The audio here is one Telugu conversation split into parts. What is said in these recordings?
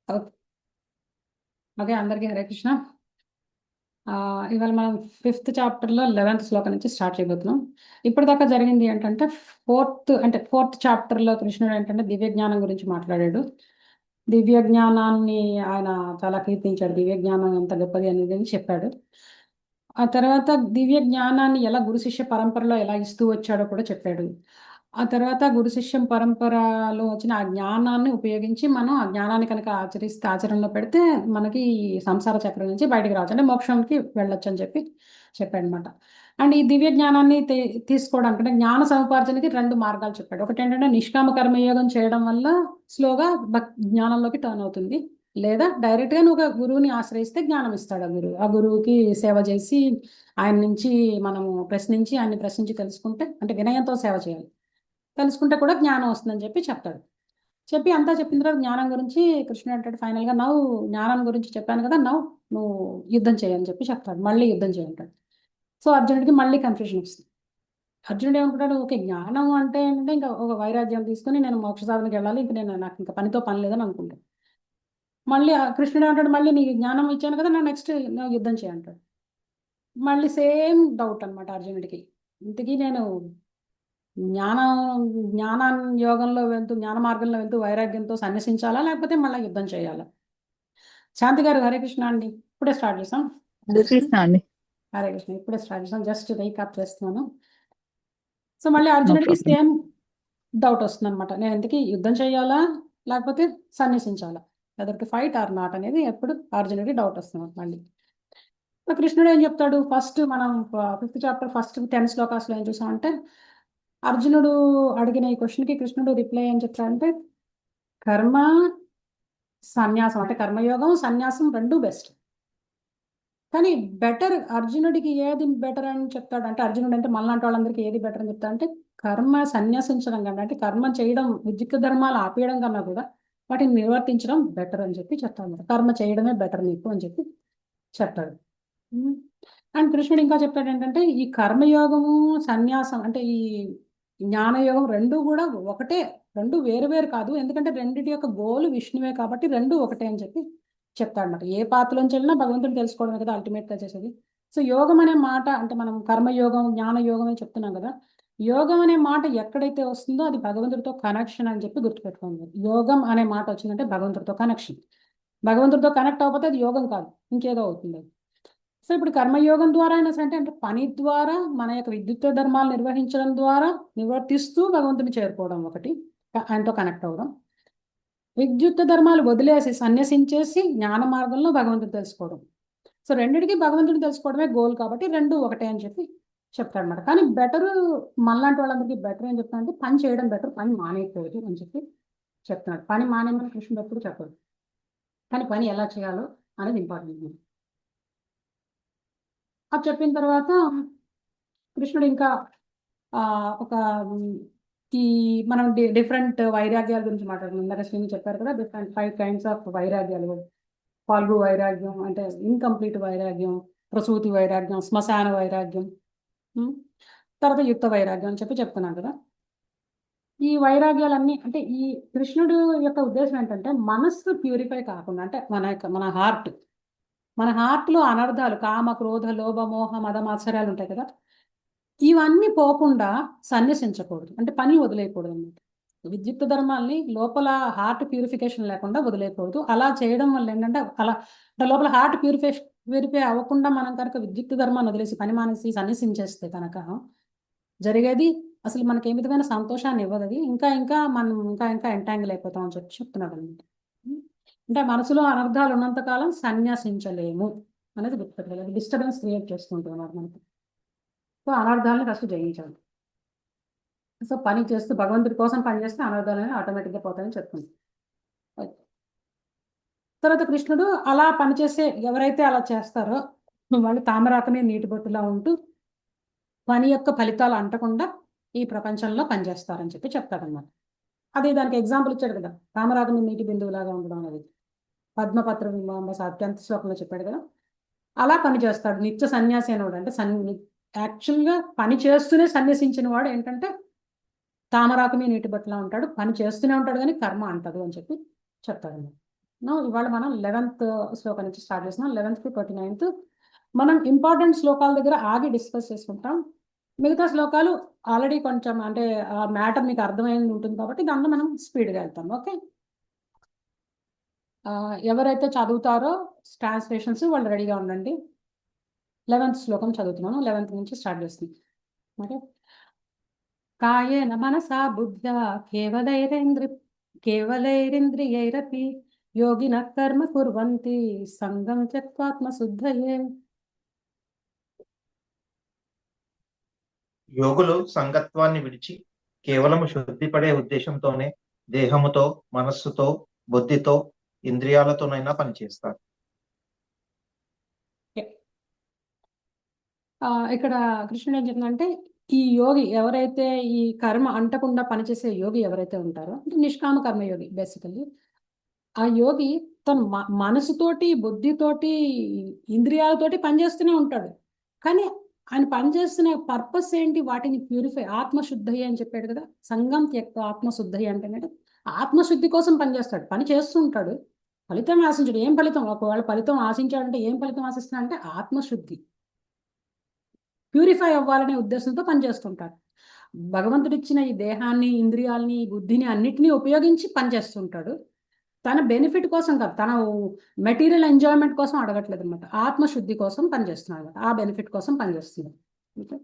ఓకే. ఓకే, అందరికీ హరే కృష్ణ. ఇవాళ మనం 5th చాప్టర్లో 11th శ్లోకం నుంచి స్టార్ట్ చేయబోతున్నాం. ఇప్పటిదాకా జరిగింది ఏంటంటే ఫోర్త్ చాప్టర్లో కృష్ణుడు ఏంటంటే దివ్య జ్ఞానం గురించి మాట్లాడాడు. దివ్య జ్ఞానాన్ని ఆయన చాలా కీర్తించాడు. దివ్య జ్ఞానం ఎంత గొప్పది అనేది అని చెప్పాడు. ఆ తర్వాత దివ్య జ్ఞానాన్ని ఎలా గురు శిష్య పరంపరలో ఎలా ఇస్తూ వచ్చాడో కూడా చెప్పాడు. ఆ తర్వాత గురు శిష్య పరంపరలో వచ్చిన ఆ జ్ఞానాన్ని ఉపయోగించి మనం ఆ జ్ఞానాన్ని కనుక ఆచరిస్తే ఆచరణలో పెడితే మనకి ఈ సంసార చక్రం నుంచి బయటికి రావచ్చు, అంటే మోక్షంకి వెళ్ళొచ్చు అని చెప్పాడు అనమాట. అండ్ ఈ దివ్య జ్ఞానాన్ని తీసుకోవడానికి అంటే జ్ఞాన సముపార్జనకి 2 మార్గాలు చెప్పాడు. ఒకటి ఏంటంటే నిష్కామ కర్మయోగం చేయడం వల్ల స్లోగా జ్ఞానంలోకి టర్న్ అవుతుంది. లేదా డైరెక్ట్ గా నువ్వు ఒక గురువుని ఆశ్రయిస్తే జ్ఞానం ఇస్తాడు ఆ గురువు. ఆ గురువుకి సేవ చేసి ఆయన నుంచి మనము ఆయన్ని ప్రశ్నించి తెలుసుకుంటే, అంటే వినయంతో సేవ చేయాలి, తెలుసుకుంటే కూడా జ్ఞానం వస్తుందని చెప్తాడు. అంతా చెప్పిన తర్వాత జ్ఞానం గురించి కృష్ణుడు అంటాడు ఫైనల్ గా, నవ్వు జ్ఞానం గురించి చెప్పాను కదా, నువ్వు యుద్ధం చేయని చెప్తాడు. మళ్ళీ యుద్ధం చేయంటాడు. సో అర్జునుడికి మళ్ళీ కన్ఫ్యూజన్ వస్తుంది. అర్జునుడు ఏమనుకుంటాడు, ఓకే జ్ఞానం అంటే ఏంటంటే ఇంకా ఒక వైరాగ్యం తీసుకుని నేను మోక్ష సాధనకి వెళ్ళాలి, ఇంకా నాకు ఇంకా పనితో పని లేదని అనుకుంటాను. మళ్ళీ ఆ కృష్ణుడు ఏమంటాడు, మళ్ళీ నీకు జ్ఞానం ఇచ్చాను కదా, నెక్స్ట్ నువ్వు యుద్ధం చేయంటాడు. మళ్ళీ సేమ్ డౌట్ అనమాట అర్జునుడికి. ఇంతకీ నేను జ్ఞానం జ్ఞాన యోగంలో వెళ్తూ జ్ఞాన మార్గంలో వెళ్తూ వైరాగ్యంతో సన్యసించాలా, లేకపోతే మళ్ళీ యుద్ధం చేయాలా? శాంతి గారు హరే కృష్ణ అండి. ఇప్పుడే స్టార్ట్ చేసాం. కృష్ణ అండి. హరే కృష్ణ, ఇప్పుడే స్టార్ట్ చేసాం, జస్ట్ రీకాప్ చేస్తున్నాను. సో మళ్ళీ నో అర్జునుడికి ప్రాబ్లం. సేమ్ డౌట్ వస్తుంది అనమాట, నేను ఇంతకీ యుద్ధం చేయాలా లేకపోతే సన్యసించాలా, whether to fight or not అనేది ఎప్పుడు అర్జునుడికి డౌట్ వస్తుంది మళ్ళీ. కృష్ణుడు ఏం చెప్తాడు, ఫస్ట్ మనం 5th చాప్టర్ ఫస్ట్ 10 శ్లోకాస్లో ఏం చూసామంటే, అర్జునుడు అడిగిన ఈ క్వశ్చన్కి కృష్ణుడు రిప్లై ఏం చెప్తాడంటే, కర్మ సన్యాసం అంటే కర్మయోగం సన్యాసం రెండు బెస్ట్, కానీ బెటర్ అర్జునుడికి ఏది బెటర్ అని చెప్తాడు అంటే, అర్జునుడు అంటే మనలాంటి వాళ్ళందరికీ ఏది బెటర్ అని చెప్తాడు అంటే, కర్మ సన్యాసించడం కన్నా, అంటే కర్మ చేయడం విద్యుత్ ధర్మాలు ఆపేయడం కన్నా కూడా వాటిని నిర్వర్తించడం బెటర్ అని చెప్తాడు. కర్మ చేయడమే బెటర్ నీకు అని చెప్తాడు. అండ్ కృష్ణుడు ఇంకా చెప్తాడు ఏంటంటే, ఈ కర్మయోగము సన్యాసం అంటే ఈ జ్ఞానయోగం రెండు కూడా ఒకటే, రెండు వేరు వేరు కాదు, ఎందుకంటే రెండిటి యొక్క గోల్ విష్ణువే కాబట్టి రెండు ఒకటే అని చెప్తాడు అనమాట. ఏ పాత్రలోంచి వెళ్ళినా భగవంతుని తెలుసుకోవడమే కదా అల్టిమేట్ గా చేసేది. సో యోగం అనే మాట అంటే మనం కర్మయోగం జ్ఞానయోగం అని చెప్తున్నాం కదా, యోగం అనే మాట ఎక్కడైతే వస్తుందో అది భగవంతుడితో కనెక్షన్ అని పెట్టుకోండి. యోగం అనే మాట వచ్చిందంటే భగవంతుడితో కనెక్షన్. భగవంతుడితో కనెక్ట్ అవ్వకపోతే అది యోగం కాదు, ఇంకేదో అవుతుంది. సో ఇప్పుడు కర్మయోగం ద్వారా అయినా సరే, అంటే పని ద్వారా మన యొక్క విద్యుత్ ధర్మాలు నిర్వహించడం ద్వారా నిర్వర్తిస్తూ భగవంతుని చేరుకోవడం ఒకటి, ఆయనతో కనెక్ట్ అవ్వడం. విద్యుత్ ధర్మాలు వదిలేసి సన్యసించేసి జ్ఞాన మార్గంలో భగవంతుడు తెలుసుకోవడం. సో రెండిటికి భగవంతుని తెలుసుకోవడమే గోల్ కాబట్టి రెండు ఒకటే అని చెప్తాడు అనమాట. కానీ బెటర్, మనలాంటి వాళ్ళందరికీ బెటర్ ఏం చెప్తానంటే పని చేయడం బెటర్, పని మానేయకూడదు అని చెప్తున్నాడు. పని మానేయమని కృష్ణుడు ఎప్పుడు చెప్పదు, కానీ పని ఎలా చేయాలో అనేది ఇంపార్టెంట్. అది చెప్పిన తర్వాత కృష్ణుడు ఇంకా ఆ ఒక ఈ మనం డిఫరెంట్ వైరాగ్యాల గురించి మాట్లాడుతున్నాం. ఇందాక శ్రీని చెప్పారు కదా, డిఫరెంట్ 5 kinds ఆఫ్ వైరాగ్యాలు. పాల్గు వైరాగ్యం అంటే ఇన్కంప్లీట్ వైరాగ్యం, ప్రసూతి వైరాగ్యం, శ్మశాన వైరాగ్యం, ఉమ్, తర్వాత యుక్త వైరాగ్యం అని చెప్తున్నాను కదా. ఈ వైరాగ్యాలన్నీ అంటే ఈ కృష్ణుడు యొక్క ఉద్దేశం ఏంటంటే, మనస్సు ప్యూరిఫై కాకుండా, అంటే మన హార్ట్ లో అనర్థాలు కామ క్రోధ లోభ మోహ మద మాత్సర్యాలు ఉంటాయి కదా, ఇవన్నీ పోకుండా సన్యసించకూడదు, అంటే పని వదిలేయకూడదు అన్నమాట. విద్యుత్ ధర్మాల్ని లోపల హార్ట్ ప్యూరిఫికేషన్ లేకుండా వదిలేయకూడదు. అలా చేయడం వల్ల ఏంటంటే, అంటే లోపల హార్ట్ ప్యూరిఫై అవ్వకుండా మనం కనుక విద్యుత్ ధర్మాన్ని వదిలేసి పని మానేసి సన్యసించేస్తే కనుక జరిగేది అసలు మనకి ఏ విధమైన సంతోషాన్ని ఇవ్వదు. అది ఇంకా ఇంకా మనం ఇంకా ఇంకా ఎంటాంగిల్ అయిపోతాం అని చెప్తున్నాడు అనమాట. అంటే మనసులో అనర్థాలు ఉన్నంత కాలం సన్యాసించలేము అనేది గుర్తుపెట్టాలి. డిస్టర్బెన్స్ క్రియేట్ చేస్తుంటాం మనకి. సో అనర్థాలను ఫస్ట్ జయించాలి. సో పని చేస్తూ భగవంతుడి కోసం పని చేస్తే అనర్థాలని ఆటోమేటిక్గా పోతాయని చెప్తుంది. తర్వాత కృష్ణుడు అలా పనిచేసే ఎవరైతే అలా చేస్తారో వాళ్ళు తామరాకనే నీటి బొట్టులా ఉంటూ పని యొక్క ఫలితాలు అంటకుండా ఈ ప్రపంచంలో పనిచేస్తారని చెప్తాడన్నమాట. అది దానికి ఎగ్జాంపుల్ ఇచ్చాడు కదా, తామరాకుని నీటి బిందువులాగా ఉండడం అనేది పద్మపత్ర అత్యంత శ్లోకంలో చెప్పాడు కదా. అలా పని చేస్తాడు నిత్య సన్యాసి అనేవాడు. అంటే యాక్చువల్గా పని చేస్తూనే సన్యసించిన వాడు ఏంటంటే తామరాకు మీద నీటి బట్టలా ఉంటాడు, పని చేస్తూనే ఉంటాడు కానీ కర్మ అంటదు అని చెప్తాడు. ఇవాళ మనం 11th శ్లోకం నుంచి స్టార్ట్ చేస్తున్నాం. 11th కి 29th మనం ఇంపార్టెంట్ శ్లోకాల దగ్గర ఆగి డిస్కస్ చేసుకుంటాం. మిగతా శ్లోకాలు ఆల్రెడీ కొంచెం అంటే ఆ మ్యాటర్ మీకు అర్థమైంది ఉంటుంది కాబట్టి దాంట్లో మనం స్పీడ్గా వెళ్తాం. ఓకే, ఎవరైతే చదువుతారో ట్రాన్స్లేషన్స్ వాళ్ళు రెడీగా ఉండండి. 11th శ్లోకం చదువుతున్నాను. 11th నుంచి స్టార్ట్ చేస్తుంది. ఓకే, కాయేన మనసా బుద్ధ్యా కేవలైరింద్రియైరపి యోగినః కర్మ కుర్వంతి సంగం త్యక్త్వాత్మశుద్ధయే. యోగులు సంగత్వాన్ని విడిచి కేవలం శుద్ధిపడే ఉద్దేశంతోనే దేహముతో, మనస్సుతో, బుద్ధితో, ఇంద్రియాలతోనైనా పనిచేస్తారు. ఇక్కడ కృష్ణుడు ఏం చెప్తుందంటే, ఈ యోగి ఎవరైతే ఈ కర్మ అంటకుండా పనిచేసే యోగి ఎవరైతే ఉంటారో, అంటే నిష్కామ కర్మ యోగి బేసికల్లీ, ఆ యోగి తన మనసుతోటి, బుద్ధితోటి, ఇంద్రియాలతోటి పనిచేస్తూనే ఉంటాడు. కానీ ఆయన పనిచేస్తున్న పర్పస్ ఏంటి? వాటిని ప్యూరిఫై, ఆత్మశుద్ధి అని చెప్పాడు కదా. సంగం త్యక్త ఆత్మశుద్ధి అంటే ఆత్మశుద్ధి కోసం పనిచేస్తాడు. పని చేస్తూ ఉంటాడు, ఫలితం ఆశించాడు. ఏం ఫలితం? ఒకవేళ ఫలితం ఆశించాడంటే ఏం ఫలితం ఆశిస్తున్నాడు అంటే ఆత్మశుద్ధి, ప్యూరిఫై అవ్వాలనే ఉద్దేశంతో పనిచేస్తుంటారు. భగవంతుడిచ్చిన ఈ దేహాన్ని, ఇంద్రియాలని, బుద్ధిని అన్నిటినీ ఉపయోగించి పనిచేస్తుంటాడు. తన బెనిఫిట్ కోసం కాదు, తన మెటీరియల్ ఎంజాయ్మెంట్ కోసం అడగట్లేదు అనమాట. ఆత్మశుద్ధి కోసం పనిచేస్తున్నాడు అనమాట. ఆ బెనిఫిట్ కోసం పనిచేస్తున్నాడు. ఓకే,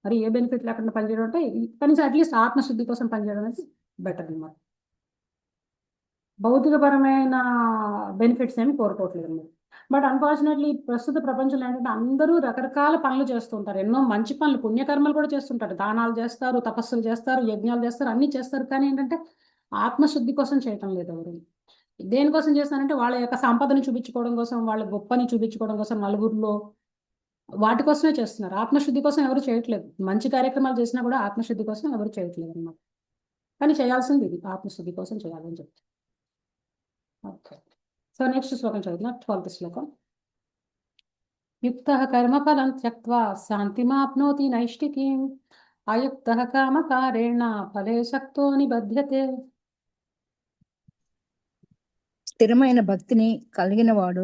మరి ఏ బెనిఫిట్ లేకుండా పనిచేయడం అంటే కనీసం అట్లీస్ట్ ఆత్మశుద్ధి కోసం పనిచేయడం అనేది బెటర్ అనమాట. భౌతికపరమైన బెనిఫిట్స్ ఏమి కోరుకోవట్లేదు అనమాట. బట్ అన్ఫార్చునేట్లీ ప్రస్తుత ప్రపంచంలో ఏంటంటే అందరూ రకరకాల పనులు చేస్తుంటారు. ఎన్నో మంచి పనులు, పుణ్యకర్మలు కూడా చేస్తుంటారు. దానాలు చేస్తారు, తపస్సులు చేస్తారు, యజ్ఞాలు చేస్తారు, అన్నీ చేస్తారు. కానీ ఏంటంటే ఆత్మశుద్ధి కోసం చేయటం లేదు ఎవరు. దేనికోసం చేస్తారంటే వాళ్ళ యొక్క సంపదను చూపించుకోవడం కోసం, వాళ్ళ గొప్పని చూపించుకోవడం కోసం, నలుగురిలో వాటి కోసమే చేస్తున్నారు. ఆత్మశుద్ధి కోసం ఎవరు చేయట్లేదు. మంచి కార్యక్రమాలు చేసినా కూడా ఆత్మశుద్ధి కోసం ఎవరు చేయట్లేదు అన్నమాట. కానీ చేయాల్సింది ఇది, ఆత్మశుద్ధి కోసం చేయాలని చెప్తారు. ఓకే, సో నెక్స్ట్ శ్లోకం చదువుతున్నా. 12th శ్లోకం. యుక్తః కర్మఫలం త్యక్త్వా శాంతిమాప్నోతి నైష్ఠికీం అయుక్తః కామకారేణ ఫలే శక్తో నిబధ్యతే. స్థిరమైన భక్తిని కలిగిన వాడు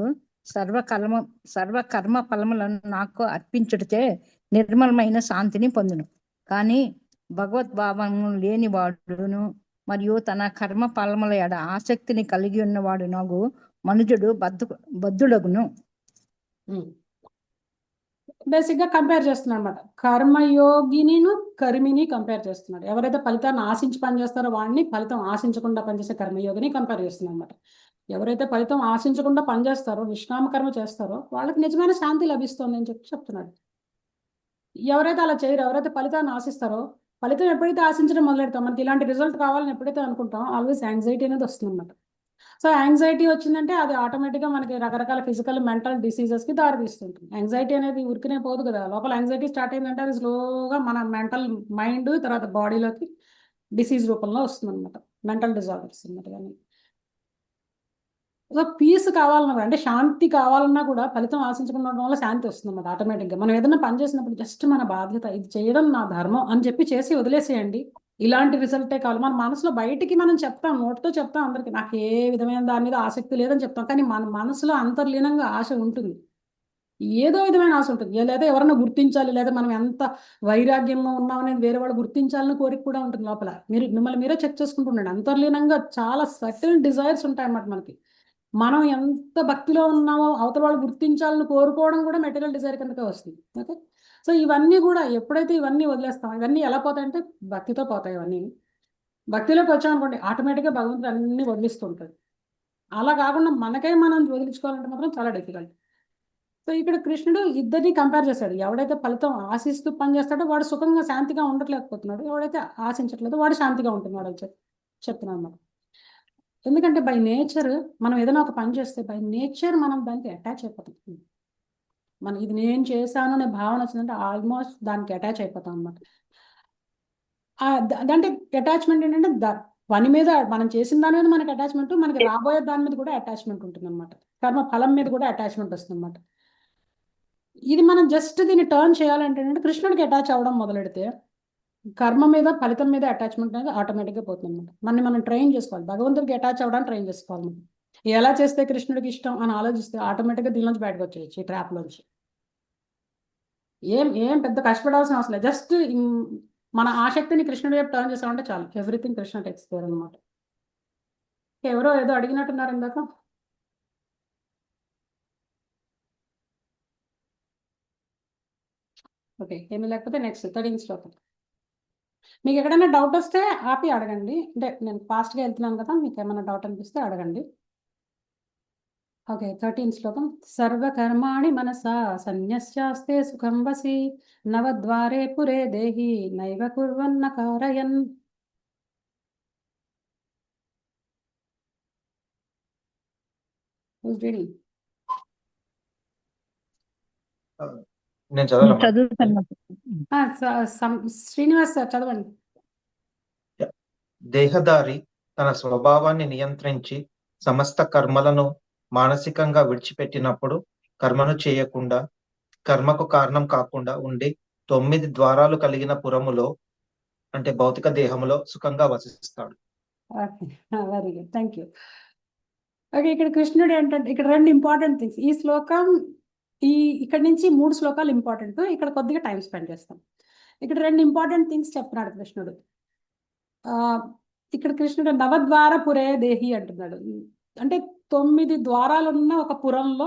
సర్వకర్మ ఫలములను నాకు అర్పించుటచే నిర్మలమైన శాంతిని పొందును. కానీ భగవద్భావము లేని వాడును మరియు తన కర్మ ఫలముల ఎడ ఆసక్తిని కలిగి ఉన్నవాడు నాకు మనుజుడు బద్ధుడగును. బేసిక్ గా కంపేర్ చేస్తున్నాడు అనమాట. కర్మయోగిని కర్మిని కంపేర్ చేస్తున్నాడు. ఎవరైతే ఫలితాన్ని ఆశించి పనిచేస్తారో వాడిని, ఫలితం ఆశించకుండా పనిచేసే కర్మయోగిని కంపేర్ చేస్తున్నాడు అనమాట. ఎవరైతే ఫలితం ఆశించకుండా పనిచేస్తారో, నిష్కామ కర్మ చేస్తారో వాళ్ళకి నిజమైన శాంతి లభిస్తుంది అని చెప్తున్నాడు. ఎవరైతే అలా చేయరు, ఎవరైతే ఫలితాన్ని ఆశిస్తారో, ఫలితం ఎప్పుడైతే ఆశించడం మొదలెడతాం, మనకి ఇలాంటి రిజల్ట్ కావాలని ఎప్పుడైతే అనుకుంటాం, ఆల్వేస్ యాంగ్జైటీ అనేది వస్తుంది అనమాట. సో యాంగ్జైటీ వచ్చిందంటే అది ఆటోమేటిక్గా మనకి రకరకాల ఫిజికల్, మెంటల్ డిసీజెస్కి దారితీస్తుంటుంది. యాంగ్జైటీ అనేది ఉరికినే పోదు కదా. లోపల యాంగ్జైటీ స్టార్ట్ అయిందంటే అది స్లోగా మన మెంటల్ మైండ్ తర్వాత బాడీలోకి డిసీజ్ రూపంలో వస్తుంది అనమాట. మెంటల్ డిజార్డర్స్ అనమాట. కానీ సో పీస్ కావాలన్నా, అంటే శాంతి కావాలన్నా కూడా ఫలితం ఆశించకుండా వల్ల శాంతి వస్తుంది అన్నమాట ఆటోమేటిక్గా. మనం ఏదైనా పని చేసినప్పుడు జస్ట్ మన బాధ్యత, ఇది చేయడం నా ధర్మం అని చెప్పి చేసి వదిలేసేయండి. ఇలాంటి రిజల్టే కావాలి. మన మనసులో బయటికి మనం చెప్తాం, నోటితో చెప్తాం అందరికి నాకు ఏ విధమైన దాని మీద ఆసక్తి లేదని చెప్తాం. కానీ మన మనసులో అంతర్లీనంగా ఆశ ఉంటుంది, ఏదో విధమైన ఆశ ఉంటుంది. లేదా ఎవరైనా గుర్తించాలి, లేదా మనం ఎంత వైరాగ్యంలో ఉన్నామనేది వేరే వాళ్ళు గుర్తించాలని కోరిక కూడా ఉంటుంది లోపల. మిమ్మల్ని మీరే చెక్ చేసుకుంటుండండి. అంతర్లీనంగా చాలా సటిల్ డిజైర్స్ ఉంటాయి అన్నమాట మనకి. మనం ఎంత భక్తిలో ఉన్నామో అవతల వాళ్ళు గుర్తించాలని కోరుకోవడం కూడా మెటీరియల్ డిజైర్ కిందకే వస్తుంది. ఓకే, సో ఇవన్నీ కూడా ఎప్పుడైతే ఇవన్నీ వదిలేస్తాం, ఇవన్నీ ఎలా పోతాయంటే భక్తితో పోతాయి. ఇవన్నీ భక్తిలోకి వచ్చామనుకోండి ఆటోమేటిక్గా భగవంతుడు అన్ని వదిలిస్తుంటాడు. అలా కాకుండా మనకే మనం వదిలించుకోవాలంటే మాత్రం చాలా డిఫికల్ట్. సో ఇక్కడ కృష్ణుడు ఇద్దరిని కంపేర్ చేశాడు. ఎవడైతే ఫలితం ఆశిస్తూ పనిచేస్తాడో వాడు సుఖంగా శాంతిగా ఉండట్లేకపోతున్నాడు, ఎవడైతే ఆశించట్లేదో వాడు శాంతిగా ఉంటున్నాడు అని చెప్తున్నాడు అన్నమాట. ఎందుకంటే బై నేచర్ మనం ఏదైనా ఒక పని చేస్తే బై నేచర్ మనం దానికి అటాచ్ అయిపోతాం. మనం ఇది నేను చేశాను అనే భావన వచ్చిందంటే ఆల్మోస్ట్ దానికి అటాచ్ అయిపోతాం అన్నమాట. అంటే అటాచ్మెంట్ ఏంటంటే పని మీద మనం చేసిన దాని మీద మనకి అటాచ్మెంట్, మనకి రాబోయే దాని మీద కూడా అటాచ్మెంట్ ఉంటుంది అనమాట. కర్మ ఫలం మీద కూడా అటాచ్మెంట్ వస్తుంది అనమాట. ఇది మనం జస్ట్ దీన్ని టర్న్ చేయాలంటే ఏంటంటే కృష్ణుడికి అటాచ్ అవ్వడం మొదలెడితే కర్మ మీద, ఫలితం మీద అటాచ్మెంట్ అనేది ఆటోమేటిక్గా పోతుంది అనమాట. మనం ట్రైన్ చేసుకోవాలి, భగవంతుడికి అటాచ్ అవ్వడానికి ట్రైన్ చేసుకోవాలి. ఎలా చేస్తే కృష్ణుడికి ఇష్టం అని ఆలోచిస్తే ఆటోమేటిక్గా దీనిలోంచి బయటకు వచ్చేయచ్చు ఈ ట్రాప్లోంచి. ఏం పెద్ద కష్టపడాల్సిన అవసరం లేదు. జస్ట్ మన ఆసక్తిని కృష్ణుడి వైపు టర్న్ చేసామంటే చాలు, ఎవ్రీథింగ్ కృష్ణ టేక్స్ కేర్ అనమాట. ఎవరో ఏదో అడిగినట్టున్నారు ఇందాక. ఓకే, ఏమీ లేకపోతే నెక్స్ట్ 13th శ్లోకం. మీకు ఎక్కడైనా డౌట్ వస్తే ఆపి అడగండి, అంటే నేను ఫాస్ట్గా వెళ్తున్నాను కదా, మీకు ఏమైనా డౌట్ అనిపిస్తే అడగండి. ఓకే, 13th శ్లోకం. సర్వకర్మాణి మనసా సన్యస్యాస్తే సుఖం వసి నవద్వారే పురే దేహి నైవ కుర్వన్న కారయన్. Who's reading? నేను చదవాలమ్మా. చదువుతాను. శ్రీనివాస్ సార్ చదవండి. దేహదారి తన స్వభావాన్ని నియంత్రించి సమస్త కర్మలను మానసికంగా విడిచిపెట్టినప్పుడు కర్మను చేయకుండా కర్మకు కారణం కాకుండా ఉండి 9 ద్వారాలు కలిగిన పురములో అంటే భౌతిక దేహములో సుఖంగా వసిస్తాడు. Very good, thank you. Okay, ఇక్కడ కృష్ణుడు ఏంటంటే ఇక్కడ 2 ఇంపార్టెంట్ థింగ్స్. ఈ శ్లోకం ఇక్కడ నుంచి 3 శ్లోకాలు ఇంపార్టెంట్, ఇక్కడ కొద్దిగా టైం స్పెండ్ చేస్తాం. ఇక్కడ 2 ఇంపార్టెంట్ థింగ్స్ చెప్తున్నాడు కృష్ణుడు. ఇక్కడ కృష్ణుడు నవద్వార పురే దేహి అంటున్నాడు. అంటే 9 ద్వారాలు ఉన్న ఒక పురంలో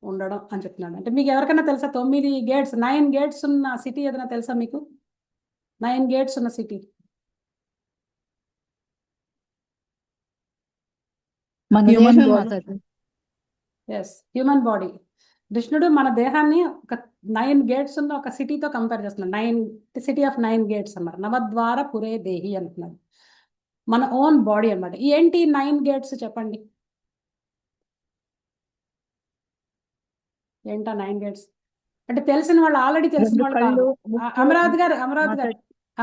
ఉండడం అని చెప్తున్నాడు. అంటే మీకు ఎవరికైనా తెలుసా 9 గేట్స్ 9 గేట్స్ ఉన్న సిటీ ఏదైనా తెలుసా మీకు? 9 గేట్స్ ఉన్న సిటీ. మన హ్యూమన్ దేహం body. Mataji. Yes, human body. కృష్ణుడు మన దేహాన్ని ఒక 9 గేట్స్ ఉన్న ఒక సిటీతో కంపేర్ చేస్తున్నాడు. సిటీ ఆఫ్ 9 గేట్స్ అన్నారు. నవద్వార పురే దేహి అంటున్నాడు. మన ఓన్ బాడీ అన్నమాట. ఏంటి 9 గేట్స్ చెప్పండి, ఏంటా 9 గేట్స్? అంటే తెలిసిన వాళ్ళు, ఆల్రెడీ తెలిసిన 2 వాళ్ళు కళ్ళు, కాదు. ముక్కు,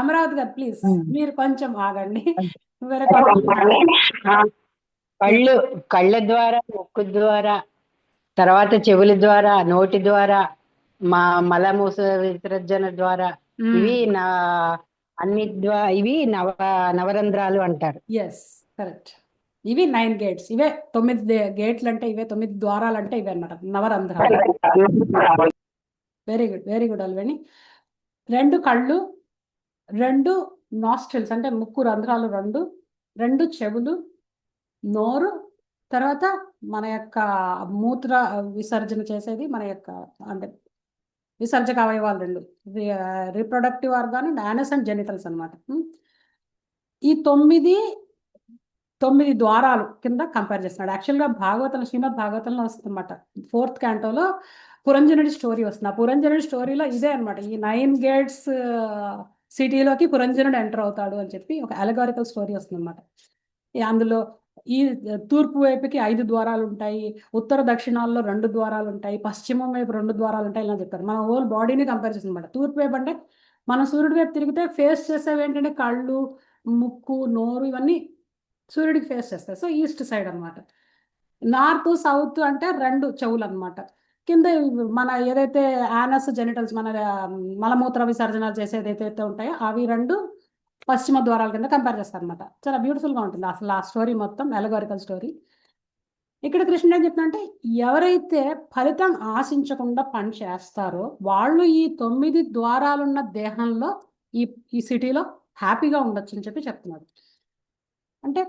అమరావతి గారు ప్లీజ్ మీరు కొంచెం ఆగండి. వేరే కళ్ళ ద్వారా, ముక్కు ద్వారా, తర్వాత చెవుల ద్వారా, నోటి ద్వారా, మలమూస విసర్జన ద్వారా, ఇవి ఇవి నవరంధ్రాలు అంటారు. Yes, correct. ఇవి 9 గేట్స్. ఇవే 9 గేట్లు అంటే ఇవే, 9 ద్వారాలు అంటే ఇవే అన్నమాట, నవరంధ్రాలు. Very good, very good Alveni. 2 కళ్ళు, 2 నాస్ట్రిల్స్ అంటే ముక్కు రంధ్రాలు, 2 చెవులు, నోరు, తర్వాత మన యొక్క మూత్ర విసర్జన చేసేది మన యొక్క అంటే విసర్జక అవయవాలు 2, reproductive organ and anus and genitals అనమాట. ఈ 9 ద్వారాలు కింద కంపేర్ చేస్తున్నాడు. యాక్చువల్గా శ్రీమద్ భాగవతంలో వస్తుందన్నమాట. 4th cantoలో పురంజనుడి స్టోరీ వస్తుంది. ఆ పురంజనుడి స్టోరీలో ఇదే అనమాట. ఈ 9 గేట్స్ సిటీలోకి పురంజనుడు ఎంటర్ అవుతాడు అని చెప్పి ఒక అలగారికల్ స్టోరీ వస్తుందన్నమాట. అందులో ఈ తూర్పు వైపుకి 5 ద్వారాలు ఉంటాయి, ఉత్తర దక్షిణాల్లో 2 ద్వారాలు ఉంటాయి, పశ్చిమం వైపు 2 ద్వారాలు ఉంటాయి, ఇలా చెప్తారు. మన హోల్ బాడీని కంపేర్ చేస్తుంది అనమాట. తూర్పు వైపు అంటే మన సూర్యుడి వైపు తిరిగితే ఫేస్ చేసేవి ఏంటంటే కళ్ళు, ముక్కు, నోరు, ఇవన్నీ సూర్యుడికి ఫేస్ చేస్తాయి. సో ఈస్ట్ సైడ్ అనమాట. నార్త్, సౌత్ అంటే 2 చెవులు అనమాట. కింద మన ఏదైతే యానస్ జెనిటల్స్, మన మలమూత్ర విసర్జన చేసేది ఏదైతే ఉంటాయో అవి 2 పశ్చిమ ద్వారాల కింద కంపేర్ చేస్తారు అనమాట. చాలా బ్యూటిఫుల్గా ఉంటుంది అసలు ఆ స్టోరీ మొత్తం, అలగారికల్ స్టోరీ. ఇక్కడ కృష్ణుడు ఏం చెప్తున్నా, ఎవరైతే ఫలితం ఆశించకుండా పని చేస్తారో వాళ్ళు ఈ 9 ద్వారాలున్న దేహంలో ఈ సిటీలో హ్యాపీగా ఉండొచ్చు అని చెప్పి చెప్తున్నాడు. అంటే